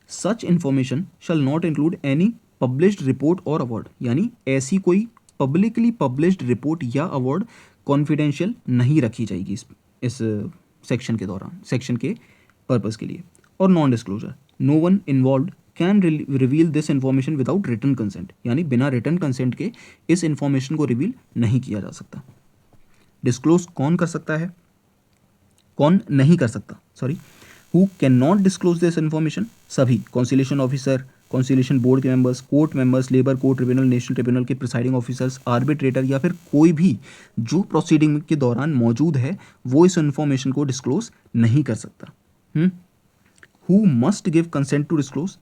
such information shall not include any published report और अवार्ड, यानी ऐसी कोई पब्लिकली पब्लिश्ड रिपोर्ट या अवार्ड कॉन्फिडेंशियल नहीं रखी जाएगी इस सेक्शन के दौरान, सेक्शन के पर्पज़ के लिए। और non disclosure, no one involved can reveal this information without written consent, यानी बिना रिटन कंसेंट के इस इन्फॉर्मेशन को रिवील नहीं किया जा सकता। डिस्क्लोज कौन कर सकता है, कौन नहीं कर सकता, sorry, who can not disclose this information, सभी कॉन्सिलेशन ऑफिसर, कॉन्सिलेशन बोर्ड के members, court members, labour court tribunal, national tribunal के प्रिसाइडिंग ऑफिसर्स, आर्बिट्रेटर या फिर कोई भी जो प्रोसीडिंग के दौरान मौजूद है वो इस इन्फॉर्मेशन को डिस्क्लोज नहीं कर सकता। Who must give consent to disclose,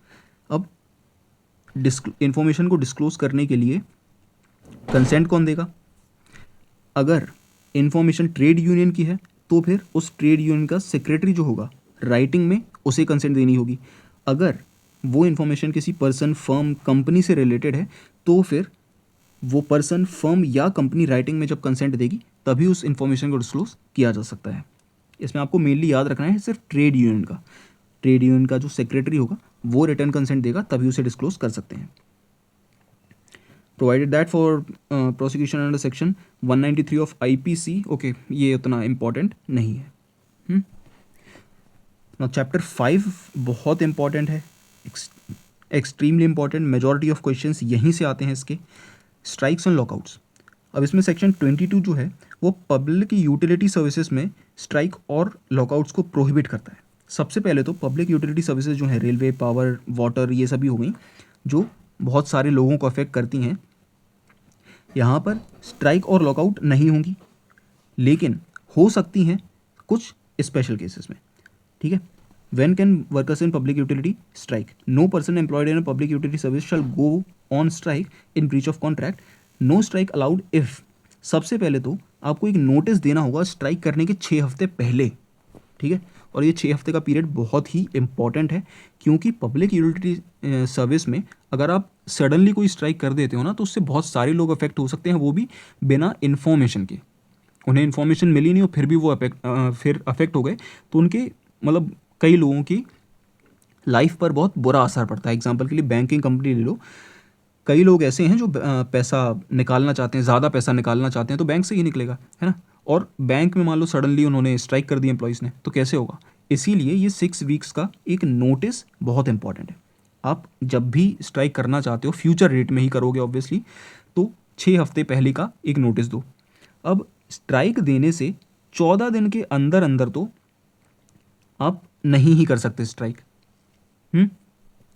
अब इन्फॉर्मेशन को डिस्क्लोज करने के लिए कंसेंट कौन देगा? अगर इन्फॉर्मेशन ट्रेड यूनियन की है तो फिर उस ट्रेड यूनियन का सेक्रेटरी जो होगा राइटिंग में उसे कंसेंट देनी होगी। अगर वो इन्फॉर्मेशन किसी पर्सन, फर्म, कंपनी से रिलेटेड है तो फिर वो पर्सन, फर्म या कंपनी राइटिंग में जब कंसेंट देगी तभी उस इन्फॉर्मेशन को डिस्क्लोज किया जा सकता है। इसमें आपको मेनली याद रखना है सिर्फ ट्रेड यूनियन का जो सेक्रेटरी होगा वो रिटर्न कंसेंट देगा तभी उसे डिस्क्लोज कर सकते हैं। Provided that for prosecution under section 193 of IPC, okay, ये उतना इम्पॉर्टेंट नहीं है। चैप्टर 5 बहुत इंपॉर्टेंट है, extremely important, majority of questions यहीं से आते हैं इसके। Strikes and lockouts. अब इसमें सेक्शन 22 जो है वो पब्लिक यूटिलिटी सर्विसेज में स्ट्राइक और लॉकआउट्स को प्रोहिबिट करता है। सबसे पहले तो पब्लिक यूटिलिटी सर्विसेज जो है रेलवे, पावर, वाटर, ये सभी हो गई जो बहुत सारे लोगों को अफेक्ट करती हैं, यहाँ पर स्ट्राइक और लॉकआउट नहीं होंगी, लेकिन हो सकती हैं कुछ स्पेशल केसेस में। ठीक है, when can workers in public utility strike? No person employed in public utility service shall go on strike in breach of contract, no strike allowed if. सबसे पहले तो आपको एक नोटिस देना होगा स्ट्राइक करने के 6 हफ्ते पहले। ठीक है, और ये 6 हफ्ते का पीरियड बहुत ही इंपॉर्टेंट है, क्योंकि पब्लिक यूटिलिटी सर्विस में अगर आप सडनली कोई स्ट्राइक कर देते हो ना तो उससे बहुत सारे लोग अफेक्ट हो सकते हैं, वो भी बिना इन्फॉर्मेशन के। उन्हें इन्फॉर्मेशन मिली नहीं और फिर भी वो फिर अफेक्ट हो गए तो उनके मतलब कई लोगों की लाइफ पर बहुत बुरा असर पड़ता है। एग्जाम्पल के लिए बैंकिंग कंपनी ले लो, कई लोग ऐसे हैं जो पैसा निकालना चाहते हैं, ज़्यादा पैसा निकालना चाहते हैं तो बैंक से ही निकलेगा, है ना। और बैंक में मान लो सडनली उन्होंने स्ट्राइक कर दी एम्प्लॉइज़ ने, तो कैसे होगा? इसीलिए ये 6 वीक्स का एक नोटिस बहुत इंपॉर्टेंट है। आप जब भी स्ट्राइक करना चाहते हो, फ्यूचर डेट में ही करोगे ऑब्वियसली, तो 6 हफ्ते पहले का एक नोटिस दो। अब स्ट्राइक देने से 14 दिन के अंदर अंदर तो आप नहीं ही कर सकते स्ट्राइक।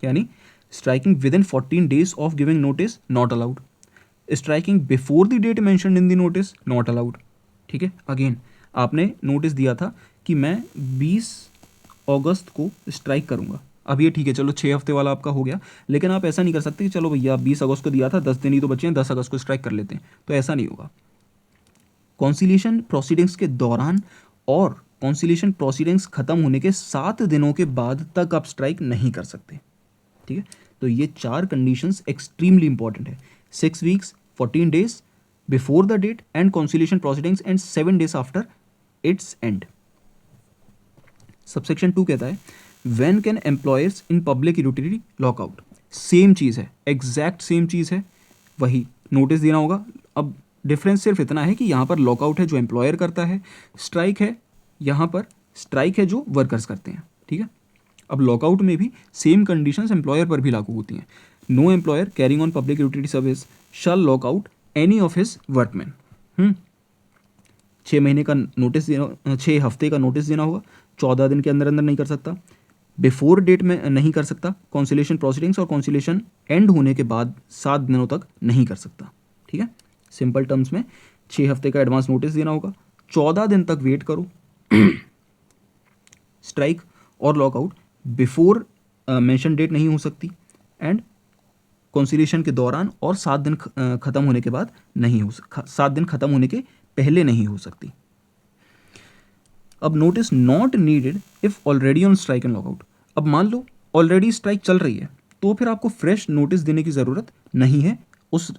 यानी striking within 14 days of giving notice not allowed, striking before the date mentioned in the notice not allowed. ठीक है, अगेन आपने नोटिस दिया था कि मैं 20 अगस्त को स्ट्राइक करूंगा, अब ये ठीक है, चलो 6 हफ्ते वाला आपका हो गया, लेकिन आप ऐसा नहीं कर सकते कि चलो भैया 20 अगस्त को दिया था, 10 दिन ही तो बचे हैं, 10 अगस्त को स्ट्राइक कर लेते हैं, तो ऐसा नहीं होगा। कॉन्सिलिएशन प्रोसीडिंग्स के दौरान और कॉन्सिलिएशन प्रोसीडिंग्स खत्म होने के 7 दिनों के बाद तक आप स्ट्राइक नहीं कर सकते। ठीक है, तो ये 4 कंडीशंस एक्सट्रीमली इंपॉर्टेंट है। 6 weeks, 14 days before the date and conciliation proceedings and 7 days after its end. Subsection 2 कहता है when can employers in public utility lockout. Same चीज़ है, एग्जैक्ट सेम चीज़ है, वही नोटिस देना होगा। अब डिफरेंस सिर्फ इतना है कि यहाँ पर लॉकआउट है जो एम्प्लॉयर करता है, स्ट्राइक है यहाँ पर, स्ट्राइक है जो वर्कर्स करते हैं। ठीक है, अब लॉकआउट में भी सेम कंडीशंस एम्प्लॉयर पर भी लागू होती हैं। No employer carrying on public utility service shall lockout any of his workman. 6 महीने का नोटिस देना, 6 हफ्ते का नोटिस देना होगा, 14 दिन के अंदर अंदर नहीं कर सकता, बिफोर डेट में नहीं कर सकता, कॉन्सिलेशन प्रोसीडिंग्स और कॉन्सिलेशन एंड होने के बाद 7 दिनों तक नहीं कर सकता। ठीक है, सिंपल टर्म्स में 6 हफ्ते का एडवांस नोटिस देना होगा, 14 दिन तक वेट करो। स्ट्राइक और लॉकआउट बिफोर मेंशन डेट नहीं हो सकती एंड कॉन्सिलिएशन के दौरान और 7 दिन खत्म होने के बाद नहीं हो 7 दिन खत्म होने के पहले नहीं हो सकती। अब notice not needed if already on strike and lockout. अब मान लो ऑलरेडी स्ट्राइक चल रही है तो फिर आपको फ्रेश नोटिस देने की ज़रूरत नहीं है उस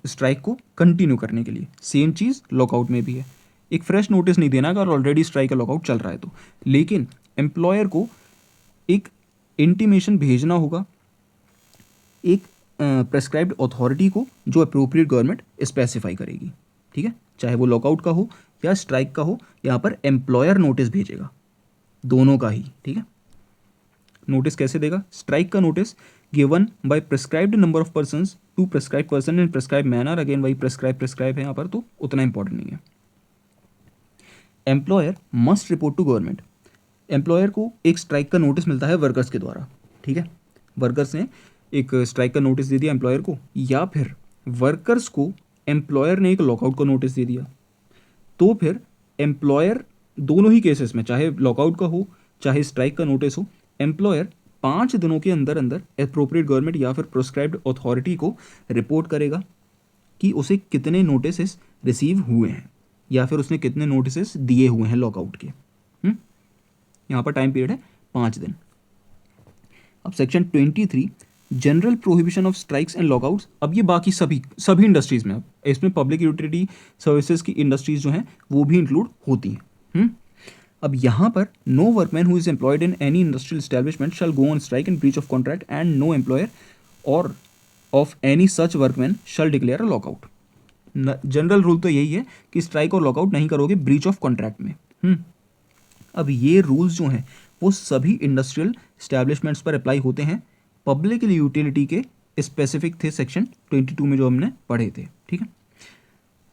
स्ट्राइक को कंटिन्यू करने के लिए। सेम चीज़ लॉकआउट में भी है, एक फ्रेश नोटिस नहीं देना अगर ऑलरेडी स्ट्राइक या लॉकआउट चल रहा है तो, लेकिन एम्प्लॉयर को एक इंटीमेशन भेजना होगा एक प्रेस्क्राइब्ड अथॉरिटी को जो अप्रोप्रिएट गवर्नमेंट स्पेसिफाई करेगी। ठीक है, चाहे वो लॉकआउट का हो या स्ट्राइक का हो, यहाँ पर एम्प्लॉयर नोटिस भेजेगा, दोनों का ही। ठीक है, नोटिस कैसे देगा? स्ट्राइक का notice given by prescribed number of persons to prescribe person in prescribe manner. Again वही प्रेस्क्राइब है यहाँ पर, तो उतना इंपॉर्टेंट नहीं है। Employer must report to government. Employer को एक स्ट्राइक का नोटिस मिलता है वर्कर्स के द्वारा, ठीक है, वर्कर्स ने एक स्ट्राइक का नोटिस दे दिया एम्प्लॉयर को, या फिर वर्कर्स को एम्प्लॉयर ने एक लॉकआउट का नोटिस दे दिया, तो फिर एम्प्लॉयर दोनों ही केसेस में, चाहे लॉकआउट का हो चाहे स्ट्राइक का नोटिस हो, एम्प्लॉयर 5 दिनों के अंदर अंदर एप्रोप्रिएट गवर्नमेंट या फिर प्रिस्क्राइब्ड अथॉरिटी को रिपोर्ट करेगा कि उसे कितने नोटिस रिसीव हुए हैं या फिर उसने कितने नोटिस दिए हुए हैं लॉकआउट के। यहाँ पर टाइम पीरियड है 5 दिन। अब section 23 general prohibition of strikes and lockouts. अब ये बाकी सभी इंडस्ट्रीज़ में, अब इसमें पब्लिक यूटिलिटी सर्विसेज की इंडस्ट्रीज़ जो हैं वो भी इंक्लूड होती हैं। अब यहाँ पर no workman who is employed in any industrial establishment shall go on strike in breach of contract and no employer और of any such workman shall declare a lockout. General rule तो यही है कि स्ट्राइक और lockout नहीं करोगे breach of contract में। अब ये रूल्स जो हैं वो सभी इंडस्ट्रियल एस्टेब्लिशमेंट्स पर अप्लाई होते हैं। पब्लिक यूटिलिटी के स्पेसिफिक थे सेक्शन 22 में जो हमने पढ़े थे, ठीक है।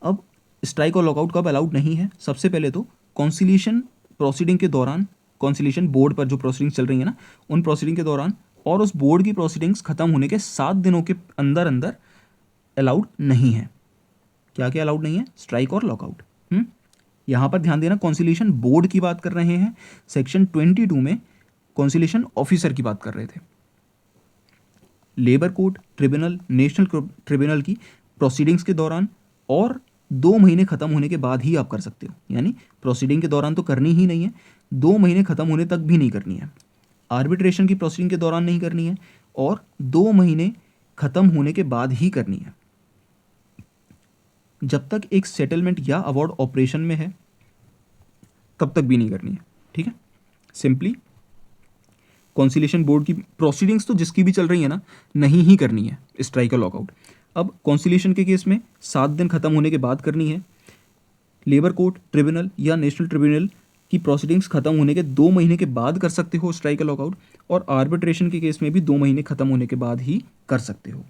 अब स्ट्राइक और लॉकआउट कब अलाउड नहीं है? सबसे पहले तो कॉन्सिलिएशन प्रोसीडिंग के दौरान, कॉन्सिलिएशन बोर्ड पर जो प्रोसीडिंग्स चल रही है ना, उन प्रोसीडिंग के दौरान, और उस बोर्ड की प्रोसीडिंग्स खत्म होने के 7 दिनों के अंदर अंदर अलाउड नहीं है। क्या क्या अलाउड नहीं है? स्ट्राइक और लॉकआउट। यहाँ पर ध्यान देना, कॉन्सिलिएशन बोर्ड की बात कर रहे हैं, सेक्शन 22 में कॉन्सिलिएशन ऑफिसर की बात कर रहे थे। Labour court, tribunal, national tribunal की प्रोसीडिंग्स के दौरान और 2 महीने खत्म होने के बाद ही आप कर सकते हो, यानी प्रोसीडिंग के दौरान तो करनी ही नहीं है, 2 महीने खत्म होने तक भी नहीं करनी है। आर्बिट्रेशन की प्रोसीडिंग के दौरान नहीं करनी है और 2 महीने खत्म होने के बाद ही करनी है। जब तक एक सेटलमेंट या अवार्ड ऑपरेशन में है तब तक भी नहीं करनी है, ठीक है। सिंपली कॉन्सिलिएशन बोर्ड की प्रोसीडिंग्स तो जिसकी भी चल रही है ना, नहीं ही करनी है स्ट्राइक और लॉकआउट। अब कॉन्सिलिएशन के केस में 7 दिन खत्म होने के बाद करनी है। लेबर कोर्ट, ट्रिब्यूनल या नेशनल ट्रिब्यूनल की प्रोसीडिंग्स खत्म होने के 2 महीने के बाद कर सकते हो स्ट्राइक और लॉकआउट, और आर्बिट्रेशन के केस में भी 2 महीने खत्म होने के बाद ही कर सकते हो।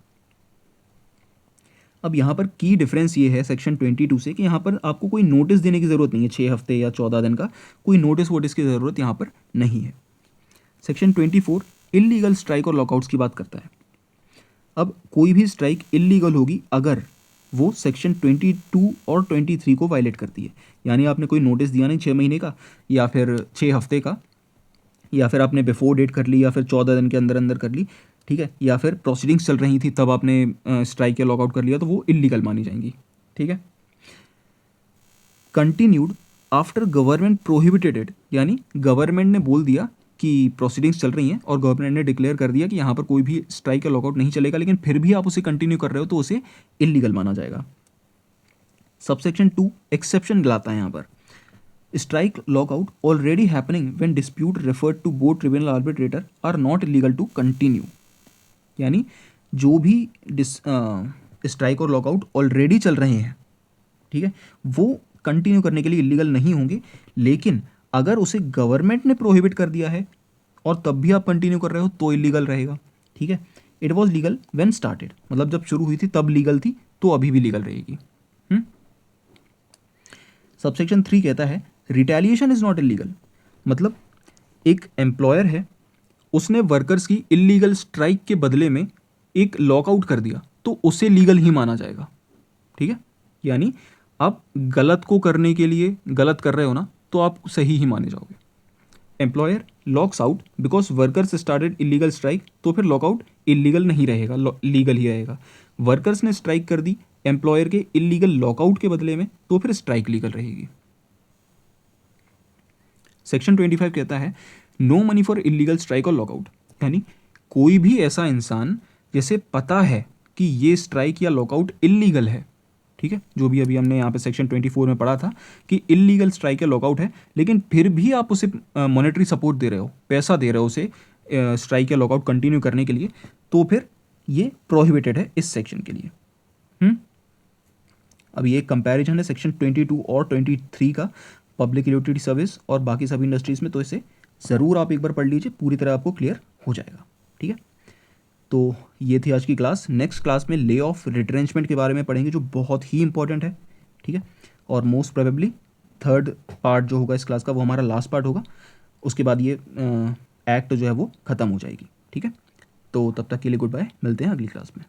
अब यहाँ पर की डिफरेंस ये है सेक्शन 22 से कि यहाँ पर आपको कोई नोटिस देने की ज़रूरत नहीं है, 6 हफ्ते या 14 दिन का कोई नोटिस वोटिस की ज़रूरत यहाँ पर नहीं है। सेक्शन 24 इल्लीगल स्ट्राइक और लॉकआउट्स की बात करता है। अब कोई भी स्ट्राइक इल्लीगल होगी अगर वो सेक्शन 22 और 23 को वायलेट करती है, यानी आपने कोई नोटिस दिया नहीं 6 महीने का या फिर 6 हफ्ते का, या फिर आपने बिफोर डेट कर ली या फिर 14 दिन के अंदर अंदर कर ली, ठीक है, या फिर प्रोसीडिंग्स चल रही थी तब आपने स्ट्राइक या लॉकआउट कर लिया, तो वो इल्लीगल मानी जाएंगी, ठीक है। Continued after government prohibited it, यानी गवर्नमेंट ने बोल दिया कि प्रोसीडिंग्स चल रही हैं और गवर्नमेंट ने डिक्लेयर कर दिया कि यहाँ पर कोई भी स्ट्राइक या लॉकआउट नहीं चलेगा, लेकिन फिर भी आप उसे कंटिन्यू कर रहे हो तो उसे इल्लीगल माना जाएगा। सबसेक्शन 2 एक्सेप्शन लाता है यहाँ पर, strike lockout already happening when dispute referred to board, tribunal, arbitrator are not illegal to continue, यानी जो भी स्ट्राइक और लॉकआउट ऑलरेडी चल रहे हैं, ठीक है, वो कंटिन्यू करने के लिए इलीगल नहीं होंगे, लेकिन अगर उसे गवर्नमेंट ने प्रोहिबिट कर दिया है और तब भी आप कंटिन्यू कर रहे हो तो इलीगल रहेगा, ठीक है। It was legal when started, मतलब जब शुरू हुई थी तब लीगल थी तो अभी भी लीगल रहेगी। सबसेक्शन 3 कहता है रिटेलिएशन इज नॉट इलीगल, मतलब एक एम्प्लॉयर है, उसने वर्कर्स की इलीगल स्ट्राइक के बदले में एक लॉकआउट कर दिया तो उसे लीगल ही माना जाएगा, ठीक है। यानी आप गलत को करने के लिए गलत कर रहे हो ना, तो आप सही ही माने जाओगे। Employer locks out because workers started illegal strike, तो फिर लॉकआउट इलीगल नहीं रहेगा, लीगल ही रहेगा। वर्कर्स ने स्ट्राइक कर दी एम्प्लॉयर के इलीगल लॉकआउट के बदले में, तो फिर स्ट्राइक लीगल रहेगी। सेक्शन 25 कहता है no money for illegal strike और लॉकआउट, यानी कोई भी ऐसा इंसान जिसे पता है कि ये स्ट्राइक या लॉकआउट इलीगल है, ठीक है, जो भी अभी हमने यहाँ पे सेक्शन 24 में पढ़ा था कि इलीगल स्ट्राइक या लॉकआउट है, लेकिन फिर भी आप उसे मॉनेटरी सपोर्ट दे रहे हो, पैसा दे रहे हो उसे स्ट्राइक या लॉकआउट कंटिन्यू करने के लिए, तो फिर ये प्रोहिबिटेड है इस सेक्शन के लिए। अब ये एक कंपैरिजन है सेक्शन 22 और 23 का पब्लिक यूटिलिटी सर्विस और बाकी सभी इंडस्ट्रीज़ में, तो इसे ज़रूर आप एक बार पढ़ लीजिए, पूरी तरह आपको क्लियर हो जाएगा, ठीक है। तो ये थी आज की क्लास। नेक्स्ट क्लास में ले ऑफ रिट्रेंचमेंट के बारे में पढ़ेंगे, जो बहुत ही इंपॉर्टेंट है, ठीक है, और मोस्ट प्रोबेबली 3rd पार्ट जो होगा इस क्लास का वो हमारा लास्ट पार्ट होगा। उसके बाद ये एक्ट जो है वो ख़त्म हो जाएगी। ठीक है, तो तब तक के लिए गुड बाय, मिलते हैं अगली क्लास में।